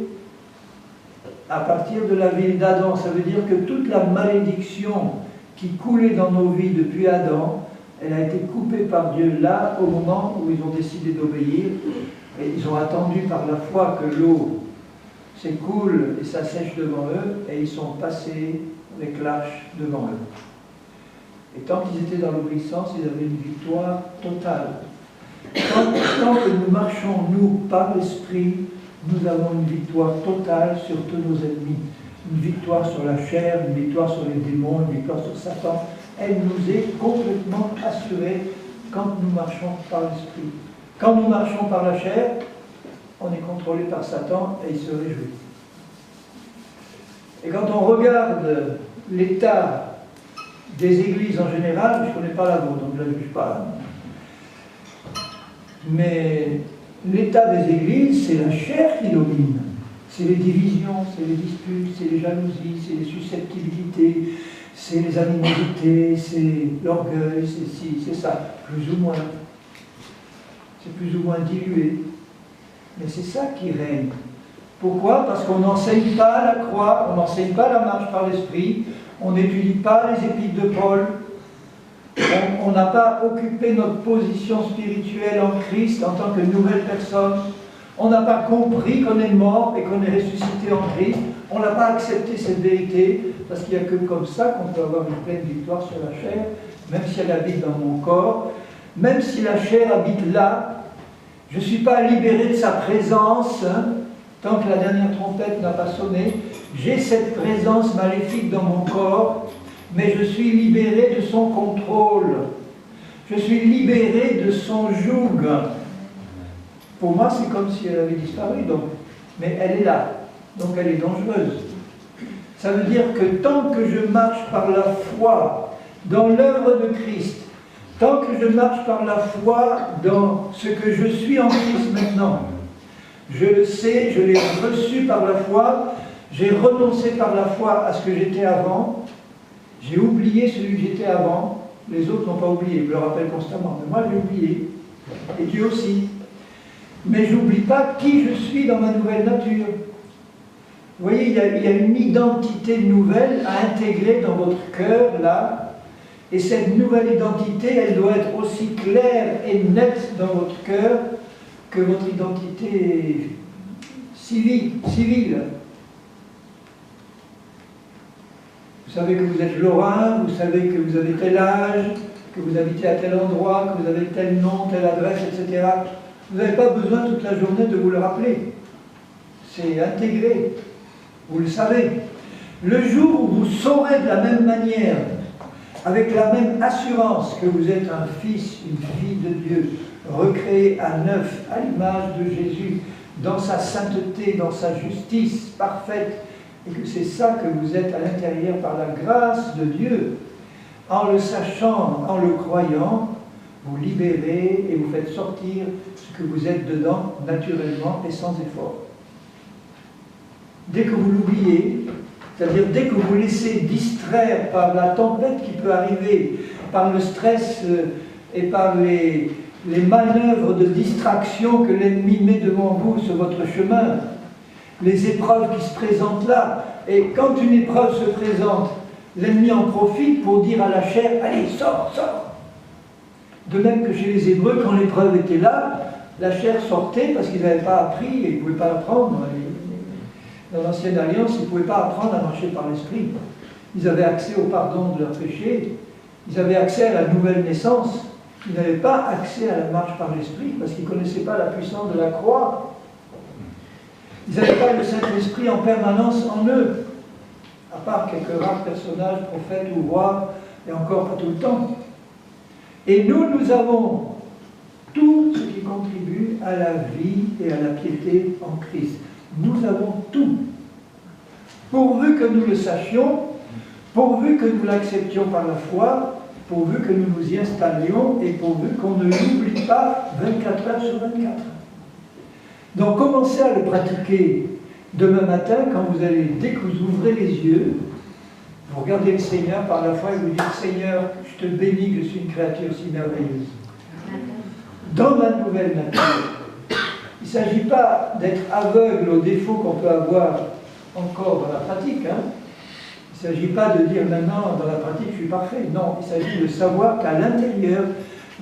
à partir de la ville d'Adam. Ça veut dire que toute la malédiction qui coulait dans nos vies depuis Adam, elle a été coupée par Dieu là, au moment où ils ont décidé d'obéir. Et ils ont attendu par la foi que l'eau s'écoule et s'assèche devant eux, et ils sont passés avec l'arche devant eux. Et tant qu'ils étaient dans l'obéissance, ils avaient une victoire totale. Tant que nous marchons, nous, par l'Esprit, nous avons une victoire totale sur tous nos ennemis. Une victoire sur la chair, une victoire sur les démons, une victoire sur Satan. Elle nous est complètement assurée quand nous marchons par l'Esprit. Quand nous marchons par la chair, on est contrôlé par Satan et il se réjouit. Et quand on regarde l'état des églises en général, je ne connais pas la vôtre, donc je ne la juge pas. Mais l'état des églises, c'est la chair qui domine. C'est les divisions, c'est les disputes, c'est les jalousies, c'est les susceptibilités, c'est les animosités, c'est l'orgueil, c'est ci, c'est ça, plus ou moins. C'est plus ou moins dilué. Mais c'est ça qui règne. Pourquoi? Parce qu'on n'enseigne pas la croix, on n'enseigne pas la marche par l'esprit, on n'étudie pas les épîtres de Paul, on n'a pas occupé notre position spirituelle en Christ en tant que nouvelle personne, on n'a pas compris qu'on est mort et qu'on est ressuscité en Christ, on n'a pas accepté cette vérité, parce qu'il n'y a que comme ça qu'on peut avoir une pleine victoire sur la chair, même si elle habite dans mon corps, même si la chair habite là, je ne suis pas libéré de sa présence, tant que la dernière trompette n'a pas sonné, j'ai cette présence maléfique dans mon corps, mais je suis libéré de son contrôle, je suis libéré de son joug. Pour moi, c'est comme si elle avait disparu, donc. Mais elle est là, donc elle est dangereuse. Ça veut dire que tant que je marche par la foi dans l'œuvre de Christ, tant que je marche par la foi dans ce que je suis en Christ maintenant, je le sais, je l'ai reçu par la foi, j'ai renoncé par la foi à ce que j'étais avant, j'ai oublié celui que j'étais avant, les autres n'ont pas oublié, je le rappelle constamment, mais moi j'ai oublié, et Dieu aussi. Mais je n'oublie pas qui je suis dans ma nouvelle nature. Vous voyez, il y a une identité nouvelle à intégrer dans votre cœur, là, et cette nouvelle identité, elle doit être aussi claire et nette dans votre cœur que votre identité civile. Vous savez que vous êtes lorrain, vous savez que vous avez tel âge, que vous habitez à tel endroit, que vous avez tel nom, telle adresse, etc. Vous n'avez pas besoin toute la journée de vous le rappeler. C'est intégré. Vous le savez. Le jour où vous saurez de la même manière, avec la même assurance que vous êtes un fils, une fille de Dieu, recréé à neuf, à l'image de Jésus, dans sa sainteté, dans sa justice parfaite, et que c'est ça que vous êtes à l'intérieur par la grâce de Dieu, en le sachant, en le croyant, vous libérez et vous faites sortir ce que vous êtes dedans, naturellement et sans effort. Dès que vous l'oubliez, c'est-à-dire dès que vous laissez distraire par la tempête qui peut arriver, par le stress et par les manœuvres de distraction que l'ennemi met devant vous sur votre chemin, les épreuves qui se présentent là, et quand une épreuve se présente, l'ennemi en profite pour dire à la chair, allez, sors, sors. De même que chez les Hébreux, quand l'épreuve était là, la chair sortait parce qu'ils n'avaient pas appris et ils ne pouvaient pas apprendre. Dans l'Ancienne Alliance, ils ne pouvaient pas apprendre à marcher par l'Esprit. Ils avaient accès au pardon de leurs péchés, ils avaient accès à la nouvelle naissance, ils n'avaient pas accès à la marche par l'Esprit parce qu'ils ne connaissaient pas la puissance de la croix. Ils n'avaient pas le Saint-Esprit en permanence en eux, à part quelques rares personnages, prophètes ou rois, et encore pas tout le temps. Et nous avons tout ce qui contribue à la vie et à la piété en Christ. Nous avons tout. Pourvu que nous le sachions, pourvu que nous l'acceptions par la foi, pourvu que nous nous y installions et pourvu qu'on ne l'oublie pas 24 heures sur 24. Donc commencez à le pratiquer demain matin quand vous allez, dès que vous ouvrez les yeux, vous regardez le Seigneur par la foi et vous dites « Seigneur, je te bénis que je suis une créature si merveilleuse. » Dans ma nouvelle nature. Il ne s'agit pas d'être aveugle aux défauts qu'on peut avoir encore dans la pratique. Il ne s'agit pas de dire maintenant dans la pratique je suis parfait. Non, il s'agit de savoir qu'à l'intérieur,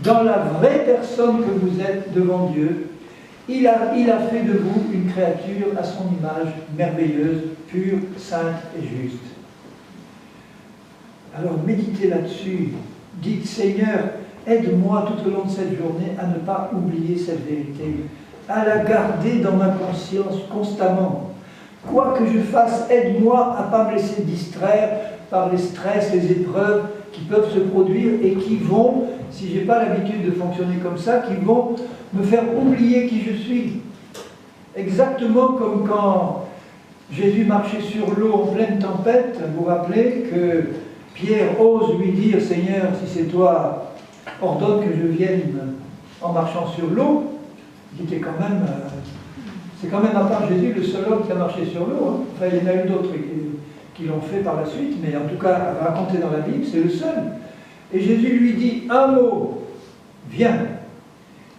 dans la vraie personne que vous êtes devant Dieu, il a fait de vous une créature à son image, merveilleuse, pure, sainte et juste. Alors méditez là-dessus. Dites Seigneur, aide-moi tout au long de cette journée à ne pas oublier cette vérité, à la garder dans ma conscience constamment. Quoi que je fasse, aide-moi à ne pas me laisser distraire par les stress, les épreuves qui peuvent se produire et qui vont, si je n'ai pas l'habitude de fonctionner comme ça, qui vont me faire oublier qui je suis. Exactement comme quand Jésus marchait sur l'eau en pleine tempête, vous vous rappelez que Pierre ose lui dire « Seigneur, si c'est toi, ordonne que je vienne en marchant sur l'eau ». Il était quand même, c'est quand même à part Jésus le seul homme qui a marché sur l'eau. Enfin, il y en a eu d'autres qui l'ont fait par la suite, mais en tout cas, raconté dans la Bible, c'est le seul. Et Jésus lui dit un mot, viens.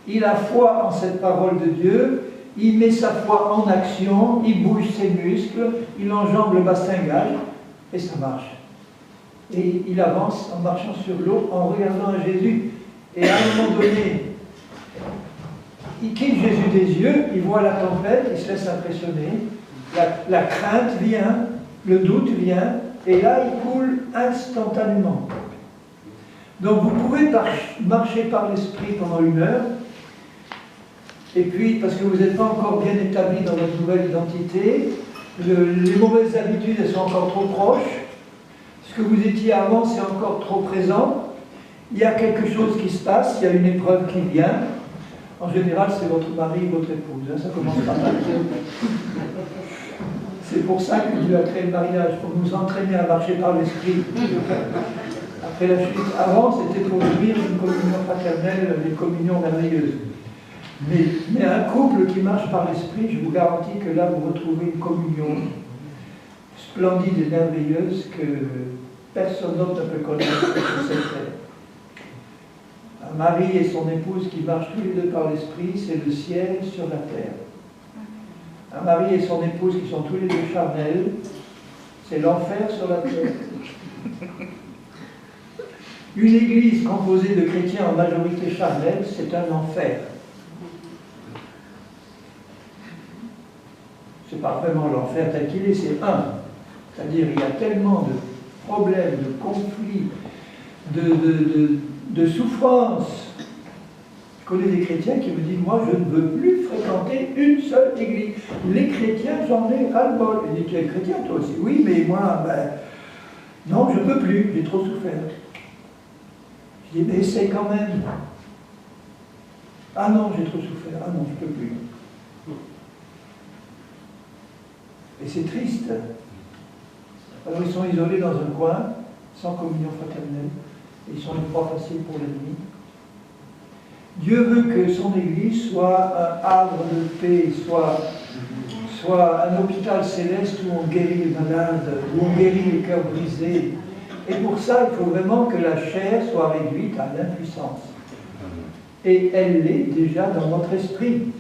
Il a foi en cette parole de Dieu, il met sa foi en action, il bouge ses muscles, il enjambe le bastingage, et ça marche. Et il avance en marchant sur l'eau, en regardant à Jésus. Et à un moment donné, il quitte Jésus des yeux, il voit la tempête, il se laisse impressionner, la crainte vient, le doute vient, et là il coule instantanément. Donc vous pouvez marcher par l'esprit pendant 1 heure, et puis parce que vous n'êtes pas encore bien établi dans votre nouvelle identité, les mauvaises habitudes elles sont encore trop proches, ce que vous étiez avant c'est encore trop présent, il y a quelque chose qui se passe, il y a une épreuve qui vient. En général, c'est votre mari ou votre épouse. Ça commence par là. C'est pour ça que Dieu a créé le mariage, pour nous entraîner à marcher par l'esprit. Après la chute, avant, c'était pour vivre une communion fraternelle, une communion merveilleuse. Mais un couple qui marche par l'esprit, je vous garantis que là, vous retrouvez une communion splendide et merveilleuse que personne d'autre ne peut connaître sur cette terre. Un mari et son épouse qui marchent tous les deux par l'esprit, c'est le ciel sur la terre. Un mari et son épouse qui sont tous les deux charnels, c'est l'enfer sur la terre. Une église composée de chrétiens en majorité charnelle, c'est un enfer. C'est pas vraiment l'enfer tel qu'il est, c'est un. C'est-à-dire il y a tellement de problèmes, de conflits, de souffrances. Je connais des chrétiens qui me disent, moi je ne veux plus fréquenter une seule église. Les chrétiens, j'en ai ras-le-bol. Je dis, tu es chrétien toi aussi? Oui, mais moi, non, je ne peux plus, j'ai trop souffert. Je dis, mais essaye quand même. Ah non, j'ai trop souffert, ah non, je ne peux plus. Et c'est triste. Alors ils sont isolés dans un coin, sans communion fraternelle, et ils sont une proie facile pour l'ennemi. Dieu veut que son Église soit un havre de paix, soit un hôpital céleste où on guérit les malades, où on guérit les cœurs brisés. Et pour ça, il faut vraiment que la chair soit réduite à l'impuissance. Et elle l'est déjà dans notre esprit.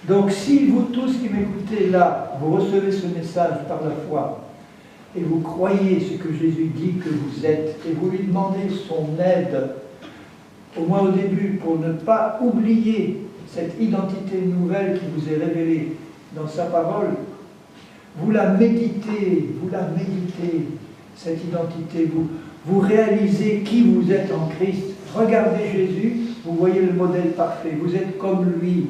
Donc si vous tous qui m'écoutez là, vous recevez ce message par la foi, et vous croyez ce que Jésus dit que vous êtes, et vous lui demandez son aide, au moins au début, pour ne pas oublier cette identité nouvelle qui vous est révélée dans sa parole, vous la méditez, cette identité, vous réalisez qui vous êtes en Christ, regardez Jésus, vous voyez le modèle parfait, vous êtes comme lui,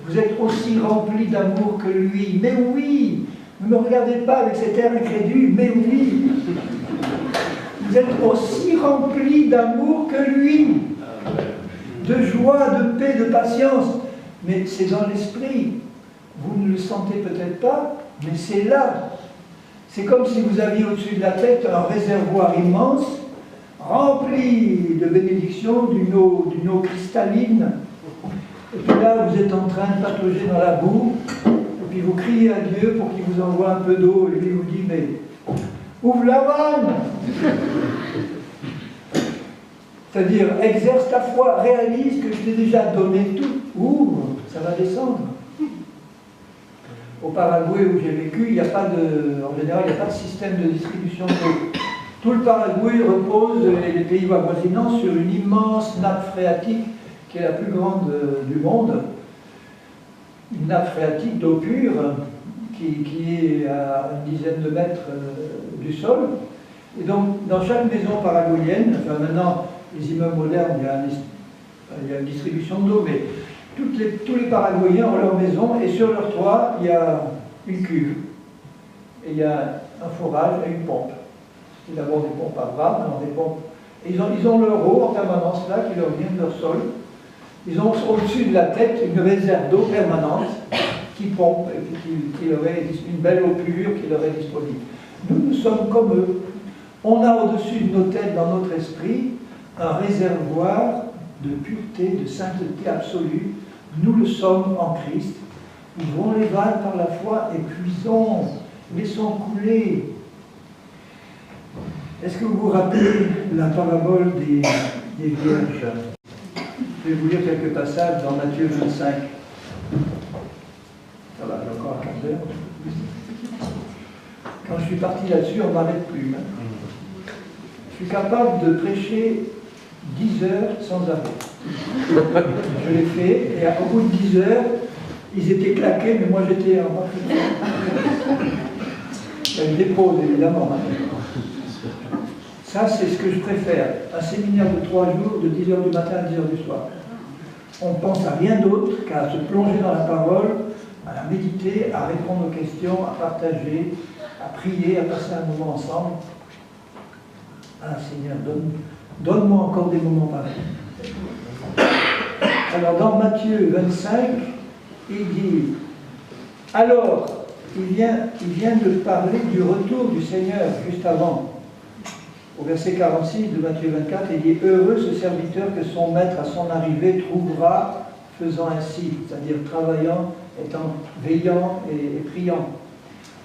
vous êtes aussi rempli d'amour que lui, mais oui, ne me regardez pas avec cet air incrédule, mais oui, vous êtes aussi rempli d'amour que lui, de joie, de paix, de patience, mais c'est dans l'esprit, vous ne le sentez peut-être pas, mais c'est là. C'est comme si vous aviez au-dessus de la tête un réservoir immense, rempli de bénédictions, d'une eau cristalline. Et puis là, vous êtes en train de patauger dans la boue, et puis vous criez à Dieu pour qu'il vous envoie un peu d'eau, et lui vous dit, mais ouvre la vanne! C'est-à-dire, exerce ta foi, réalise que je t'ai déjà donné tout, ouvre, ça va descendre. Au Paraguay où j'ai vécu, il n'y a pas en général, il n'y a pas de système de distribution d'eau. Tout le Paraguay repose, et les pays voisinants, sur une immense nappe phréatique qui est la plus grande du monde. Une nappe phréatique d'eau pure qui est à une dizaine de mètres du sol. Et donc, dans chaque maison paraguayenne, enfin maintenant, les immeubles modernes, il y a une distribution d'eau, mais tous les Paraguayens ont leur maison et sur leur toit, il y a une cuve. Et il y a un forage et une pompe. C'est d'abord des pompes à bras, maintenant des pompes. Et ils ont leur eau en permanence là, qui leur vient de leur sol. Ils ont au-dessus de la tête une réserve d'eau permanente qui pompe et qui leur est une belle eau pure qui leur est disponible. Nous sommes comme eux. On a au-dessus de nos têtes, dans notre esprit, un réservoir de pureté, de sainteté absolue. Nous le sommes en Christ. Ouvrons les vannes par la foi et puisons, laissons couler. Est-ce que vous vous rappelez la parabole des vierges? Je vais vous lire quelques passages dans Matthieu 25. Ça va, j'ai encore un quart d'heure. Quand je suis parti là-dessus, on ne m'arrête plus. Je suis capable de prêcher 10 heures sans arrêt. Je l'ai fait, et au bout de 10 heures, ils étaient claqués, mais moi j'étais en bas. Il y a une dépose, évidemment. Ça, c'est ce que je préfère. Un séminaire de 3 jours, de 10 heures du matin à 10 heures du soir. On ne pense à rien d'autre qu'à se plonger dans la parole, à la méditer, à répondre aux questions, à partager, à prier, à passer un moment ensemble. Ah Seigneur, donne-moi encore des moments pareils. Alors dans Matthieu 25, il dit, alors, il vient de parler du retour du Seigneur juste avant. Au verset 46 de Matthieu 24, il dit « Heureux ce serviteur que son maître à son arrivée trouvera faisant ainsi, c'est-à-dire travaillant, étant veillant et priant.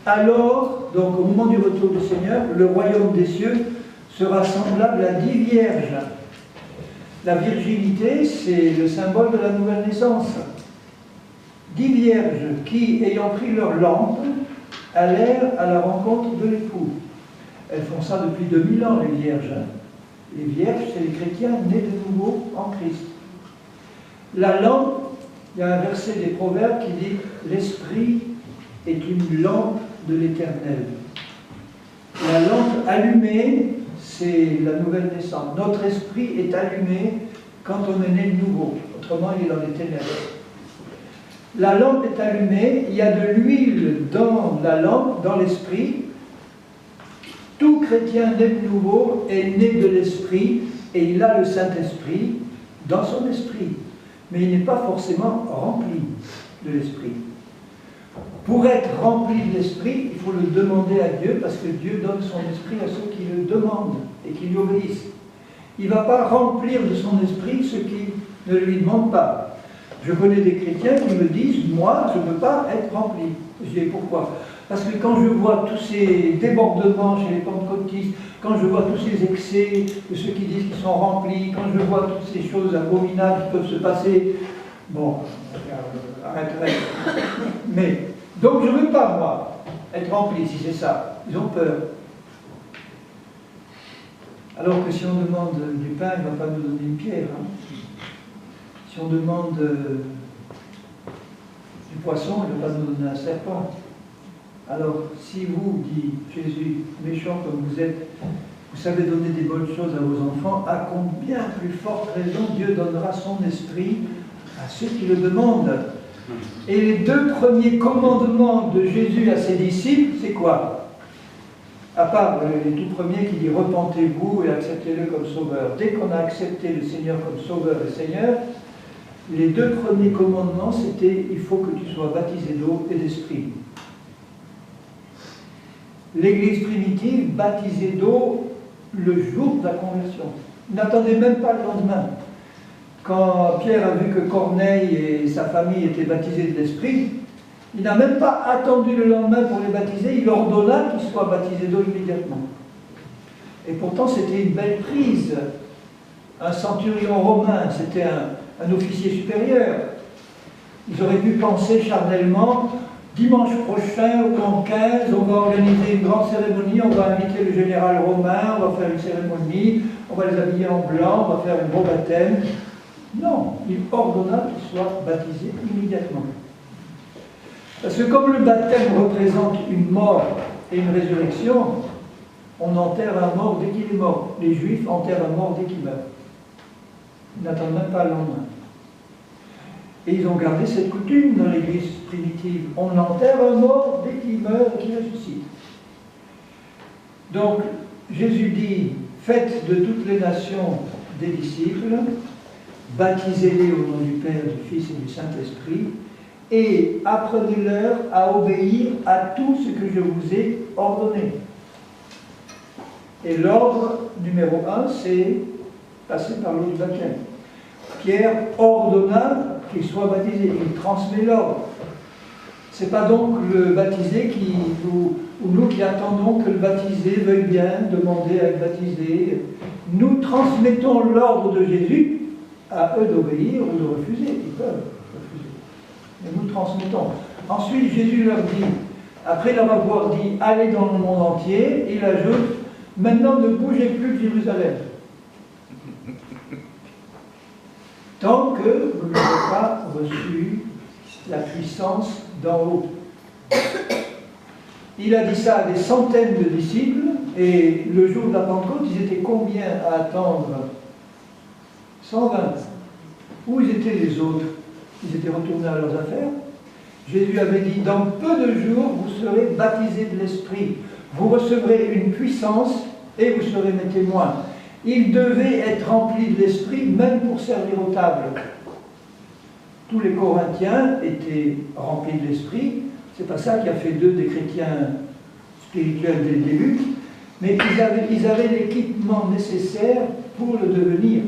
Alors, donc au moment du retour du Seigneur, le royaume des cieux sera semblable à 10 vierges. » La virginité, c'est le symbole de la nouvelle naissance. 10 vierges qui, ayant pris leur lampe, allèrent à la rencontre de l'époux. Elles font ça depuis 2000 ans, les vierges. Les vierges, c'est les chrétiens nés de nouveau en Christ. La lampe, il y a un verset des Proverbes qui dit « L'esprit est une lampe de l'Éternel. » La lampe allumée, c'est la nouvelle naissance. Notre esprit est allumé quand on est né de nouveau. Autrement, il est dans les ténèbres. La lampe est allumée, il y a de l'huile dans la lampe, dans l'esprit. Tout chrétien né de nouveau est né de l'esprit et il a le Saint-Esprit dans son esprit. Mais il n'est pas forcément rempli de l'esprit. Pour être rempli de l'esprit, il faut le demander à Dieu parce que Dieu donne son esprit à ceux qui le demandent et qui lui obéissent. Il ne va pas remplir de son esprit ceux qui ne lui demandent pas. Je connais des chrétiens qui me disent « Moi, je ne peux pas être rempli ». Je dis « Pourquoi ?» Parce que quand je vois tous ces débordements chez les pentecôtistes, quand je vois tous ces excès de ceux qui disent qu'ils sont remplis, quand je vois toutes ces choses abominables qui peuvent se passer, bon, arrête. Mais, donc je ne veux pas, moi, être rempli, si c'est ça. Ils ont peur. Alors que si on demande du pain, il ne va pas nous donner une pierre. Hein. Si on demande du poisson, il ne va pas nous donner un serpent. Alors, si vous, dit Jésus, méchant comme vous êtes, vous savez donner des bonnes choses à vos enfants, à combien plus forte raison Dieu donnera son esprit à ceux qui le demandent. Et les deux premiers commandements de Jésus à ses disciples, c'est quoi? À part les tout premiers qui disent « Repentez-vous et acceptez-le comme sauveur ». Dès qu'on a accepté le Seigneur comme sauveur et Seigneur, les deux premiers commandements, c'était « Il faut que tu sois baptisé d'eau et d'esprit ». L'Église primitive baptisait d'eau le jour de la conversion. N'attendez même pas le lendemain. Quand Pierre a vu que Corneille et sa famille étaient baptisés de l'Esprit, il n'a même pas attendu le lendemain pour les baptiser, il ordonna qu'ils soient baptisés d'eau immédiatement. Et pourtant, c'était une belle prise. Un centurion romain, c'était un officier supérieur. Ils auraient pu penser charnellement, dimanche prochain, au camp 15, on va organiser une grande cérémonie, on va inviter le général romain, on va faire une cérémonie, on va les habiller en blanc, on va faire un beau baptême. Non, il ordonna qu'ils soient baptisés immédiatement. Parce que comme le baptême représente une mort et une résurrection, on enterre un mort dès qu'il est mort. Les Juifs enterrent un mort dès qu'il meurt. Ils n'attendent même pas le lendemain. Et ils ont gardé cette coutume dans l'Église primitive. On enterre un mort dès qu'il meurt et qu'il ressuscite. Donc, Jésus dit, faites de toutes les nations des disciples, baptisez-les au nom du Père, du Fils et du Saint-Esprit, et apprenez-leur à obéir à tout ce que je vous ai ordonné. Et l'ordre numéro 1, c'est passer par l'eau du baptême. Pierre ordonna qu'il soit baptisé, il transmet l'ordre. Ce n'est pas donc le baptisé ou nous qui attendons que le baptisé veuille bien demander à être baptisé. Nous transmettons l'ordre de Jésus, à eux d'obéir ou de refuser. Ils peuvent refuser. Mais nous transmettons. Ensuite, Jésus leur dit, après leur avoir dit « Allez dans le monde entier », il ajoute « Maintenant, ne bougez plus de Jérusalem. » Tant que vous n'avez pas reçu la puissance d'en haut. Il a dit ça à des centaines de disciples, et le jour de la Pentecôte, ils étaient combien à attendre? 120. Où étaient les autres? Ils étaient retournés à leurs affaires. Jésus avait dit, dans peu de jours, vous serez baptisés de l'Esprit. Vous recevrez une puissance et vous serez mes témoins. Il devait être rempli de l'Esprit, même pour servir aux tables. Tous les Corinthiens étaient remplis de l'Esprit. C'est pas ça qui a fait d'eux des chrétiens spirituels dès le début, mais ils avaient l'équipement nécessaire pour le devenir.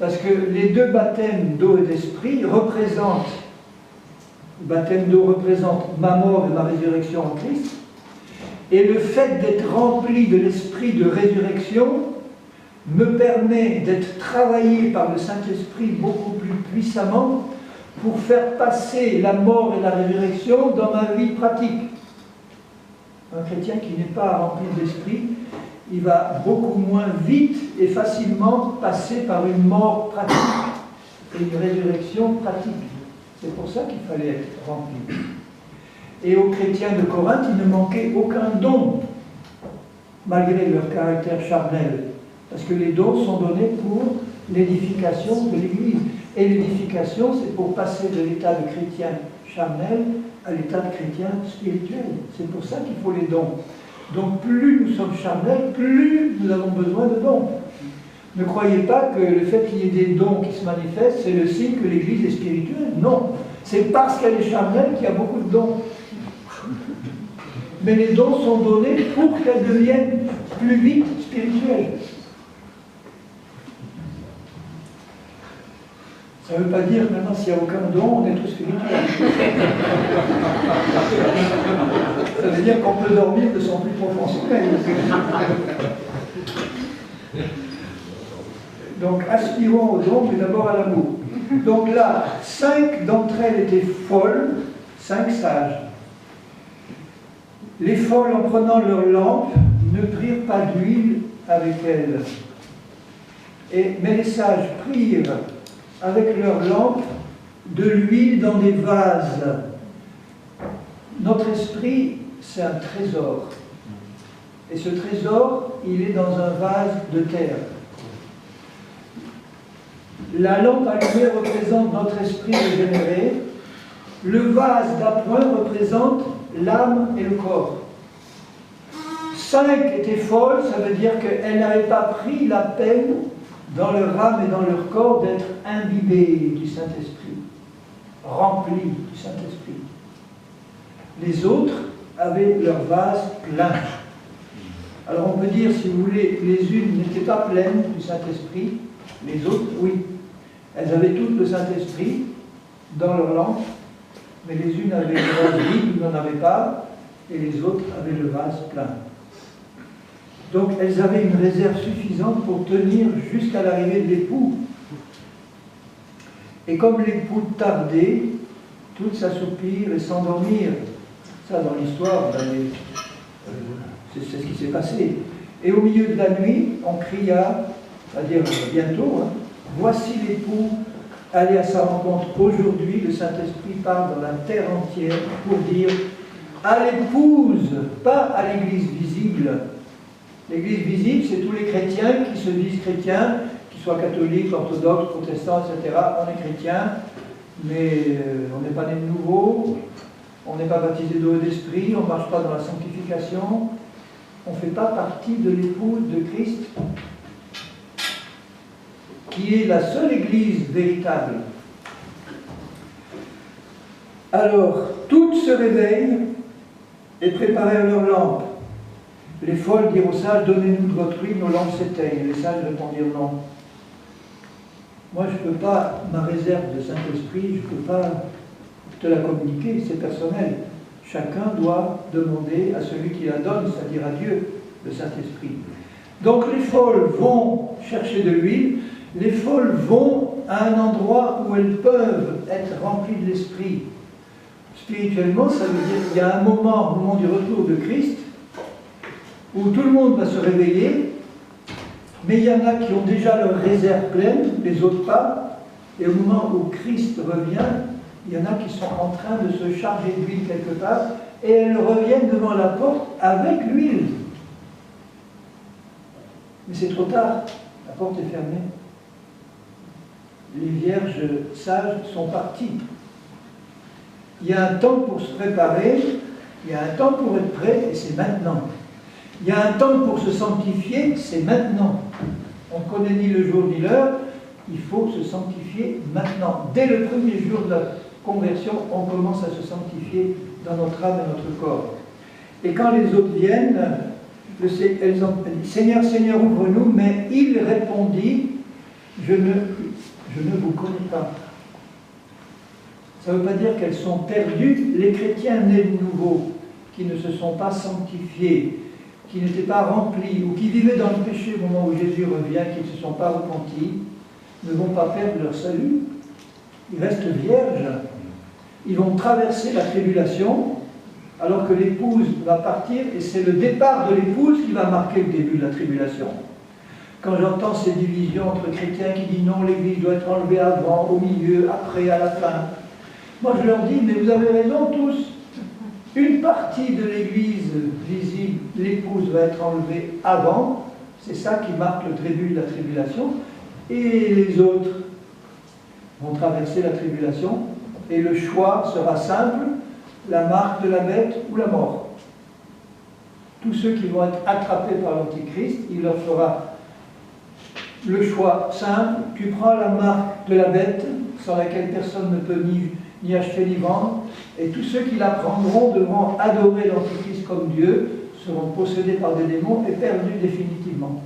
Parce que les deux baptêmes d'eau et d'esprit représentent, le baptême d'eau représente ma mort et ma résurrection en Christ, et le fait d'être rempli de l'esprit de résurrection me permet d'être travaillé par le Saint-Esprit beaucoup plus puissamment pour faire passer la mort et la résurrection dans ma vie pratique. Un chrétien qui n'est pas rempli d'esprit, il va beaucoup moins vite et facilement passer par une mort pratique et une résurrection pratique. C'est pour ça qu'il fallait être rempli. Et aux chrétiens de Corinthe, il ne manquait aucun don, malgré leur caractère charnel. Parce que les dons sont donnés pour l'édification de l'Église. Et l'édification, c'est pour passer de l'état de chrétien charnel à l'état de chrétien spirituel. C'est pour ça qu'il faut les dons. Donc plus nous sommes charnels, plus nous avons besoin de dons. Ne croyez pas que le fait qu'il y ait des dons qui se manifestent, c'est le signe que l'Église est spirituelle. Non, c'est parce qu'elle est charnelle qu'il y a beaucoup de dons. Mais les dons sont donnés pour qu'elle devienne plus vite spirituelle. Ça ne veut pas dire que maintenant, s'il n'y a aucun don, on est tous spirituels. Ça veut dire qu'on peut dormir de son plus profond sommeil. Donc, aspirons aux dons, mais d'abord à l'amour. Donc là, 5 d'entre elles étaient folles, 5 sages. Les folles, en prenant leur lampe, ne prirent pas d'huile avec elles. Mais les sages prirent avec leur lampe de l'huile dans des vases. Notre esprit, c'est un trésor. Et ce trésor, il est dans un vase de terre. La lampe allumée représente notre esprit régénéré. Le vase d'appoint représente l'âme et le corps. 5 étaient folles, ça veut dire qu'elles n'avaient pas pris la peine dans leur âme et dans leur corps d'être imbibées du Saint-Esprit, remplies du Saint-Esprit. Les autres avaient leur vase plein. Alors on peut dire, si vous voulez, les unes n'étaient pas pleines du Saint-Esprit, les autres, oui. Elles avaient toutes le Saint-Esprit dans leur lampe, mais les unes avaient le vase vide, ils n'en avaient pas, et les autres avaient le vase plein. Donc elles avaient une réserve suffisante pour tenir jusqu'à l'arrivée de l'époux. Et comme l'époux tardait, toutes s'assoupirent et s'endormirent. Ça, dans l'histoire, c'est ce qui s'est passé. Et au milieu de la nuit, on cria, c'est-à-dire bientôt, hein, voici l'époux, allez à sa rencontre aujourd'hui. Le Saint-Esprit parle dans la terre entière pour dire à l'épouse, pas à l'Église visible. L'Église visible, c'est tous les chrétiens qui se disent chrétiens, qu'ils soient catholiques, orthodoxes, protestants, etc. On est chrétiens, mais on n'est pas né de nouveau, on n'est pas baptisé d'eau et d'esprit, on ne marche pas dans la sanctification, on ne fait pas partie de l'épouse de Christ, qui est la seule Église véritable. Alors, toutes se réveillent et préparèrent leurs lampes. Les folles dirent aux sages, donnez-nous de votre huile, nos lampes s'éteignent. Les sages répondirent non. Moi, je ne peux pas, ma réserve de Saint-Esprit, je ne peux pas te la communiquer, c'est personnel. Chacun doit demander à celui qui la donne, c'est-à-dire à Dieu, le Saint-Esprit. Donc les folles vont chercher de l'huile, les folles vont à un endroit où elles peuvent être remplies de l'Esprit. Spirituellement, ça veut dire qu'il y a un moment, au moment du retour de Christ, où tout le monde va se réveiller, mais il y en a qui ont déjà leur réserve pleine, les autres pas, et au moment où Christ revient, il y en a qui sont en train de se charger d'huile quelque part, et elles reviennent devant la porte avec l'huile. Mais c'est trop tard, la porte est fermée. Les vierges sages sont parties. Il y a un temps pour se préparer, il y a un temps pour être prêt, et c'est maintenant. Il y a un temps pour se sanctifier, c'est maintenant. On ne connaît ni le jour ni l'heure, il faut se sanctifier maintenant. Dès le premier jour de la conversion, on commence à se sanctifier dans notre âme et notre corps. Et quand les autres viennent, elles ont dit, Seigneur, Seigneur, ouvre-nous, mais il répondit, je ne vous connais pas. Ça ne veut pas dire qu'elles sont perdues. Les chrétiens nés de nouveau, qui ne se sont pas sanctifiés, qui n'étaient pas remplis, ou qui vivaient dans le péché au moment où Jésus revient, qui ne se sont pas repentis, ne vont pas perdre leur salut. Ils restent vierges. Ils vont traverser la tribulation, alors que l'épouse va partir, et c'est le départ de l'épouse qui va marquer le début de la tribulation. Quand j'entends ces divisions entre chrétiens qui disent non, l'Église doit être enlevée avant, au milieu, après, à la fin, moi je leur dis, mais vous avez raison tous. Une partie de l'Église visible, l'épouse, va être enlevée avant. C'est ça qui marque le début de la tribulation. Et les autres vont traverser la tribulation. Et le choix sera simple, la marque de la bête ou la mort. Tous ceux qui vont être attrapés par l'Antichrist, il leur fera le choix simple. Tu prends la marque de la bête, sans laquelle personne ne peut ni acheter ni vendre. Et tous ceux qui la prendront devront adorer l'Antichrist comme Dieu, seront possédés par des démons et perdus définitivement.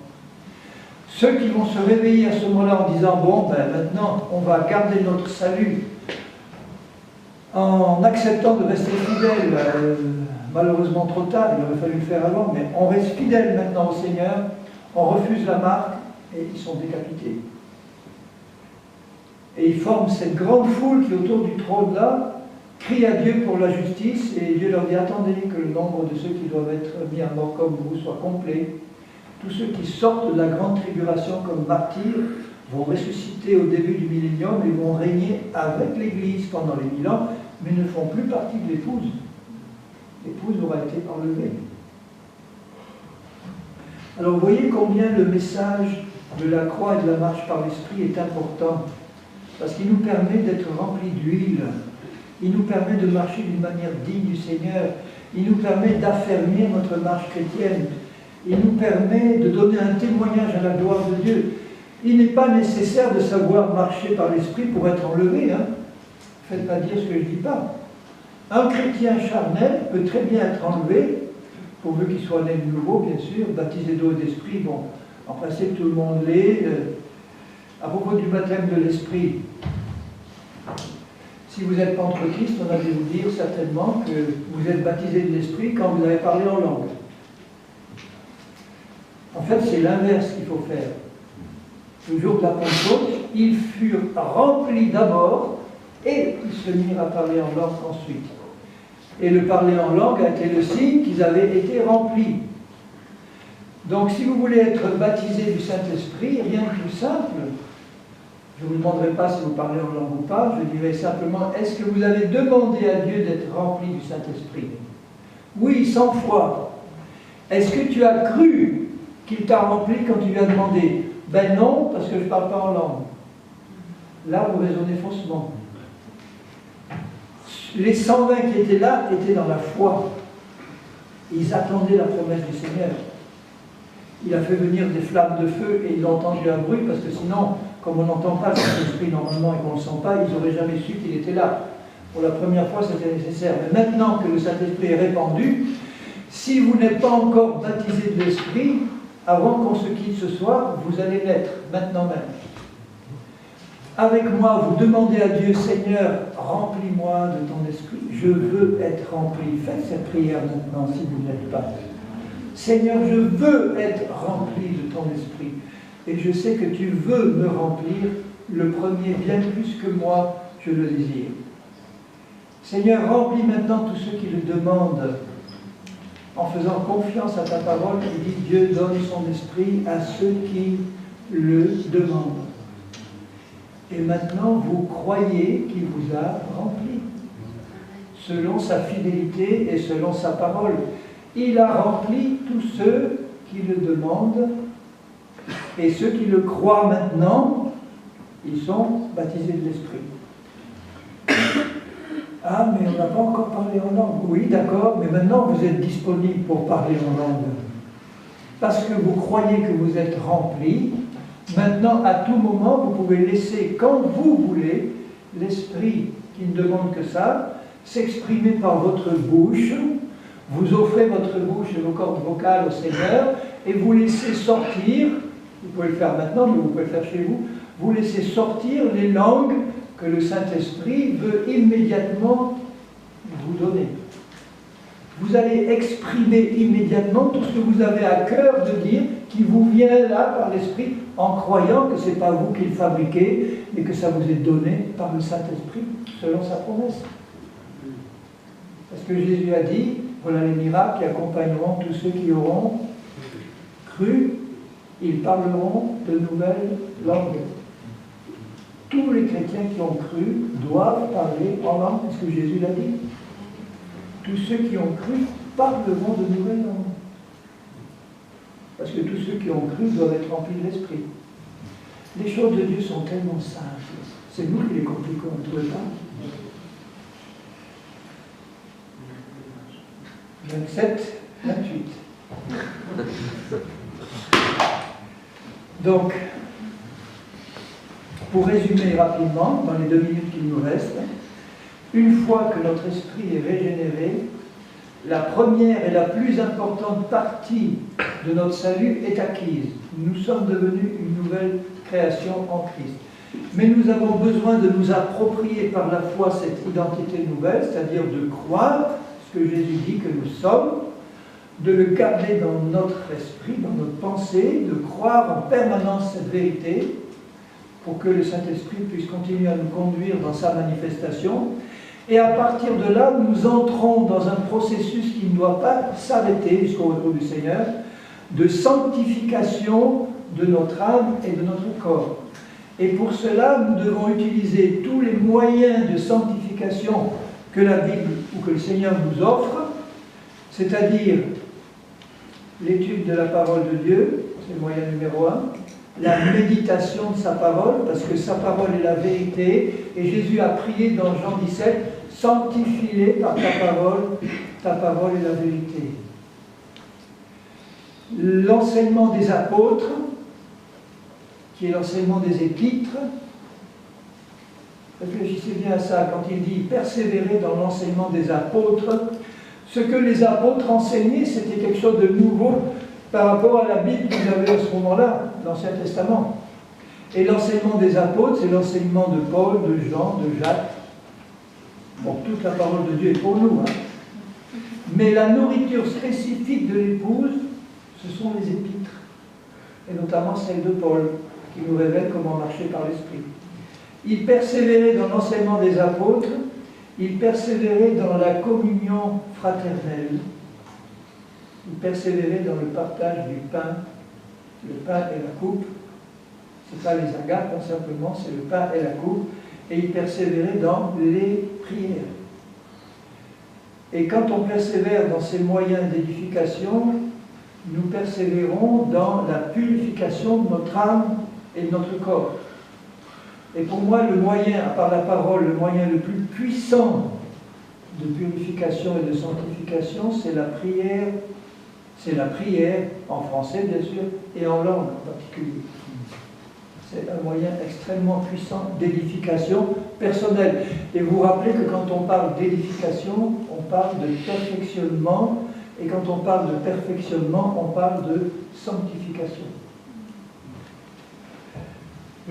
Ceux qui vont se réveiller à ce moment-là en disant « Bon, ben maintenant, on va garder notre salut en acceptant de rester fidèles, malheureusement trop tard, il aurait fallu le faire avant, mais on reste fidèle maintenant au Seigneur, on refuse la marque et ils sont décapités. » Et ils forment cette grande foule qui, autour du trône là, crie à Dieu pour la justice, et Dieu leur dit « Attendez que le nombre de ceux qui doivent être mis à mort comme vous soit complet. » Tous ceux qui sortent de la grande tribulation comme martyrs vont ressusciter au début du millénium et vont régner avec l'Église pendant les 1000 ans, mais ne font plus partie de l'épouse. L'épouse aura été enlevée. Alors vous voyez combien le message de la croix et de la marche par l'Esprit est important, parce qu'il nous permet d'être remplis d'huile, il nous permet de marcher d'une manière digne du Seigneur, il nous permet d'affermir notre marche chrétienne, il nous permet de donner un témoignage à la gloire de Dieu. Il n'est pas nécessaire de savoir marcher par l'Esprit pour être enlevé. Faites pas dire ce que je ne dis pas. Un chrétien charnel peut très bien être enlevé, pourvu qu'il soit né de nouveau, bien sûr, baptisé d'eau et d'esprit. Bon, en principe, tout le monde l'est. À propos du baptême de l'Esprit, si vous êtes pentecôtiste, on allait vous dire certainement que vous êtes baptisé de l'Esprit quand vous avez parlé en langue. En fait, c'est l'inverse qu'il faut faire. Le jour de la Pentecôte, ils furent remplis d'abord et ils se mirent à parler en langue ensuite. Et le parler en langue a été le signe qu'ils avaient été remplis. Donc, si vous voulez être baptisé du Saint-Esprit, rien de plus simple. Je ne vous demanderai pas si vous parlez en langue ou pas, je dirai simplement, est-ce que vous avez demandé à Dieu d'être rempli du Saint-Esprit? Oui, 100 fois. Est-ce que tu as cru qu'il t'a rempli quand tu lui as demandé? Ben non, parce que je ne parle pas en langue. Là, vous raisonnez faussement. Les 120 qui étaient là étaient dans la foi. Ils attendaient la promesse du Seigneur. Il a fait venir des flammes de feu et ils ont entendu un bruit, parce que sinon, comme on n'entend pas le Saint-Esprit normalement et qu'on ne le sent pas, ils n'auraient jamais su qu'il était là. Pour la première fois, c'était nécessaire. Mais maintenant que le Saint-Esprit est répandu, si vous n'êtes pas encore baptisé de l'Esprit, avant qu'on se quitte ce soir, vous allez l'être, maintenant même. Avec moi, vous demandez à Dieu, Seigneur, remplis-moi de ton esprit. Je veux être rempli. Faites cette prière maintenant si vous ne l'êtes pas. Seigneur, je veux être rempli de ton esprit. Et je sais que tu veux me remplir, le premier bien plus que moi, je le désire. Seigneur, remplis maintenant tous ceux qui le demandent, en faisant confiance à ta parole qui dit Dieu donne son esprit à ceux qui le demandent. Et maintenant, vous croyez qu'il vous a rempli, selon sa fidélité et selon sa parole. Il a rempli tous ceux qui le demandent, et ceux qui le croient maintenant, ils sont baptisés de l'Esprit. Ah, mais on n'a pas encore parlé en langue. Oui, d'accord, mais maintenant vous êtes disponible pour parler en langue. Parce que vous croyez que vous êtes rempli. Maintenant, à tout moment, vous pouvez laisser, quand vous voulez, l'Esprit qui ne demande que ça, s'exprimer par votre bouche. Vous offrez votre bouche et vos cordes vocales au Seigneur et vous laissez sortir, vous pouvez le faire maintenant, mais vous pouvez le faire chez vous, vous laissez sortir les langues que le Saint-Esprit veut immédiatement vous donner. Vous allez exprimer immédiatement tout ce que vous avez à cœur de dire, qui vous vient là par l'Esprit, en croyant que ce n'est pas vous qui le fabriquez, mais que ça vous est donné par le Saint-Esprit, selon sa promesse. Parce que Jésus a dit, voilà les miracles qui accompagneront tous ceux qui auront cru, ils parleront de nouvelles langues. Tous les chrétiens qui ont cru doivent parler en langue, est-ce que Jésus l'a dit? tous ceux qui ont cru parleront de nouvelles langues. Parce que tous ceux qui ont cru doivent être remplis de l'Esprit. Les choses de Dieu sont tellement simples. C'est nous qui les compliquons, ne trouvez pas? 27, 28. Donc, pour résumer rapidement, dans les 2 minutes qui nous restent, une fois que notre esprit est régénéré, la première et la plus importante partie de notre salut est acquise. Nous sommes devenus une nouvelle création en Christ. Mais nous avons besoin de nous approprier par la foi cette identité nouvelle, c'est-à-dire de croire ce que Jésus dit que nous sommes, de le garder dans notre esprit, dans notre pensée, de croire en permanence cette vérité pour que le Saint-Esprit puisse continuer à nous conduire dans sa manifestation. Et à partir de là, nous entrons dans un processus qui ne doit pas s'arrêter jusqu'au retour du Seigneur, de sanctification de notre âme et de notre corps. Et pour cela, nous devons utiliser tous les moyens de sanctification que la Bible ou que le Seigneur nous offre, c'est-à-dire l'étude de la parole de Dieu, c'est le moyen numéro 1, la méditation de sa parole, parce que sa parole est la vérité, et Jésus a prié dans Jean 17, sanctifie-les par ta parole est la vérité. L'enseignement des apôtres, qui est l'enseignement des épîtres, réfléchissez bien à ça, quand il dit persévérer dans l'enseignement des apôtres, ce que les apôtres enseignaient, c'était quelque chose de nouveau par rapport à la Bible qu'ils avaient à ce moment-là, l'Ancien Testament. Et l'enseignement des apôtres, c'est l'enseignement de Paul, de Jean, de Jacques. Bon, toute la parole de Dieu est pour nous. Mais la nourriture spécifique de l'épouse, ce sont les épîtres. Et notamment celle de Paul, qui nous révèle comment marcher par l'Esprit. Il persévérait dans l'enseignement des apôtres, il persévérait dans la communion fraternelle, il persévérait dans le partage du pain. Le pain et la coupe, ce n'est pas les agapes, simplement, c'est le pain et la coupe, et il persévérait dans les prières. Et quand on persévère dans ces moyens d'édification, nous persévérons dans la purification de notre âme et de notre corps. Et pour moi, le moyen, à part la parole, le moyen le plus puissant de purification et de sanctification, c'est la prière. C'est la prière, en français bien sûr, et en langue en particulier. C'est un moyen extrêmement puissant d'édification personnelle. Et vous vous rappelez que quand on parle d'édification, on parle de perfectionnement, et quand on parle de perfectionnement, on parle de sanctification.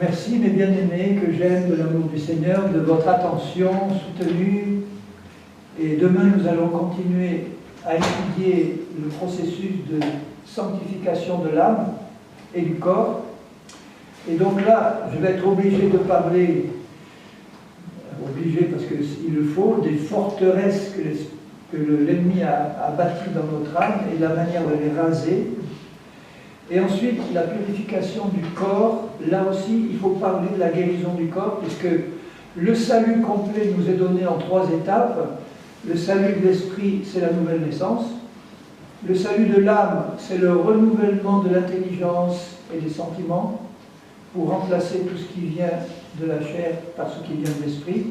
Merci mes bien-aimés, que j'aime de l'amour du Seigneur, de votre attention soutenue. Et demain, nous allons continuer à étudier le processus de sanctification de l'âme et du corps. Et donc là, je vais être obligé de parler, obligé parce qu'il le faut, des forteresses que l'ennemi a bâties dans notre âme et la manière de les raser. Et ensuite, la purification du corps. Là aussi, il faut parler de la guérison du corps, puisque le salut complet nous est donné en 3 étapes. Le salut de l'esprit, c'est la nouvelle naissance. Le salut de l'âme, c'est le renouvellement de l'intelligence et des sentiments, pour remplacer tout ce qui vient de la chair par ce qui vient de l'esprit.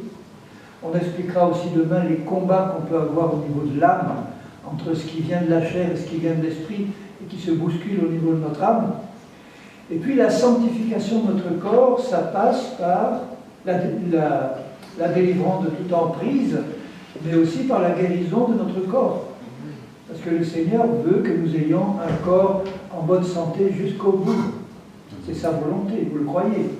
On expliquera aussi demain les combats qu'on peut avoir au niveau de l'âme, entre ce qui vient de la chair et ce qui vient de l'esprit, et qui se bouscule au niveau de notre âme. Et puis la sanctification de notre corps, ça passe par la délivrance de toute emprise, mais aussi par la guérison de notre corps. Parce que le Seigneur veut que nous ayons un corps en bonne santé jusqu'au bout. C'est sa volonté, vous le croyez.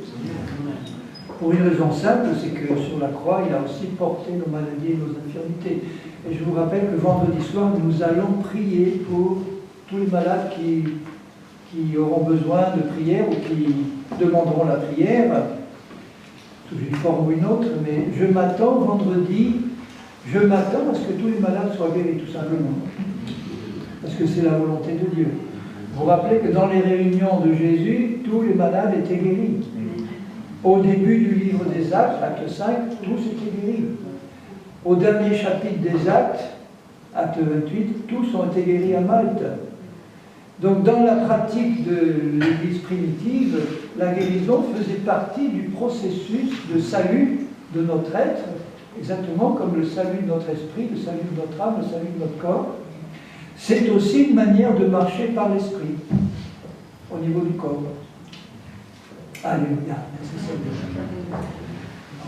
Pour une raison simple, c'est que sur la croix, il a aussi porté nos maladies et nos infirmités. Et je vous rappelle que vendredi soir, nous allons prier pour tous les malades qui auront besoin de prière ou qui demanderont la prière, sous une forme ou une autre, mais je m'attends vendredi, à ce que tous les malades soient guéris, tout simplement. Parce que c'est la volonté de Dieu. Vous vous rappelez que dans les réunions de Jésus, tous les malades étaient guéris. Au début du livre des Actes, acte 5, tous étaient guéris. Au dernier chapitre des Actes, Acte 28, tous ont été guéris à Malte. Donc dans la pratique de l'Église primitive, la guérison faisait partie du processus de salut de notre être, exactement comme le salut de notre esprit, le salut de notre âme, le salut de notre corps. C'est aussi une manière de marcher par l'esprit, au niveau du corps. Alléluia, merci Seigneur.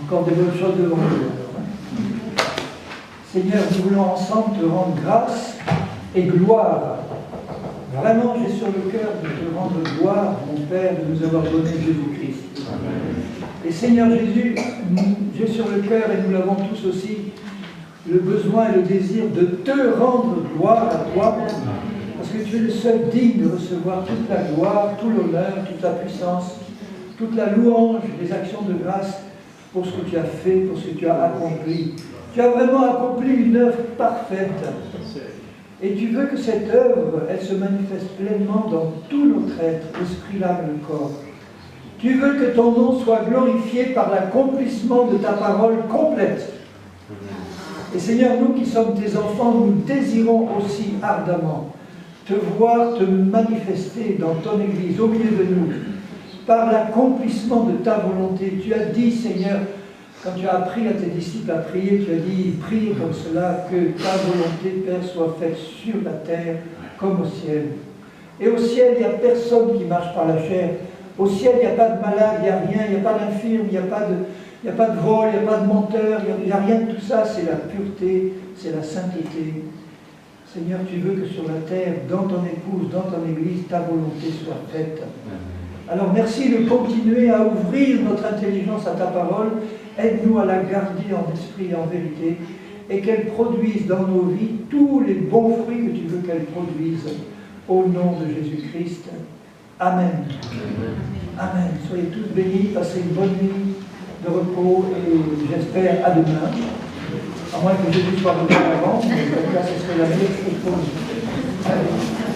Encore des bonnes choses devant nous. Seigneur, nous voulons ensemble te rendre grâce et gloire. Vraiment, j'ai sur le cœur de te rendre gloire, mon Père, de nous avoir donné Jésus-Christ. Et Seigneur Jésus, j'ai sur le cœur, et nous l'avons tous aussi, le besoin et le désir de te rendre gloire à toi, parce que tu es le seul digne de recevoir toute la gloire, tout l'honneur, toute la puissance, toute la louange, les actions de grâce pour ce que tu as fait, pour ce que tu as accompli. Tu as vraiment accompli une œuvre parfaite. Et tu veux que cette œuvre, elle se manifeste pleinement dans tout notre être, l'esprit, l'âme et le corps. Tu veux que ton nom soit glorifié par l'accomplissement de ta parole complète. Et Seigneur, nous qui sommes tes enfants, nous désirons aussi ardemment te voir te manifester dans ton Église, au milieu de nous, par l'accomplissement de ta volonté. Tu as dit, Seigneur, quand tu as appris à tes disciples à prier, tu as dit, prie comme cela, que ta volonté, Père, soit faite sur la terre comme au ciel. Et au ciel, il n'y a personne qui marche par la chair. Au ciel, il n'y a pas de malade, il n'y a rien, il n'y a pas d'infirme, il n'y a pas de vol, il n'y a pas de menteur, il n'y a rien de tout ça. C'est la pureté, c'est la sainteté. Seigneur, tu veux que sur la terre, dans ton épouse, dans ton Église, ta volonté soit faite. Alors merci de continuer à ouvrir notre intelligence à ta parole. Aide-nous à la garder en esprit et en vérité, et qu'elle produise dans nos vies tous les bons fruits que tu veux qu'elle produise. Au nom de Jésus-Christ. Amen. Amen. Soyez tous bénis, passez une bonne nuit de repos, et j'espère à demain. À moins que Jésus soit revenu avant, mais en tout cas, ce serait la meilleure chose pour nous. Allez.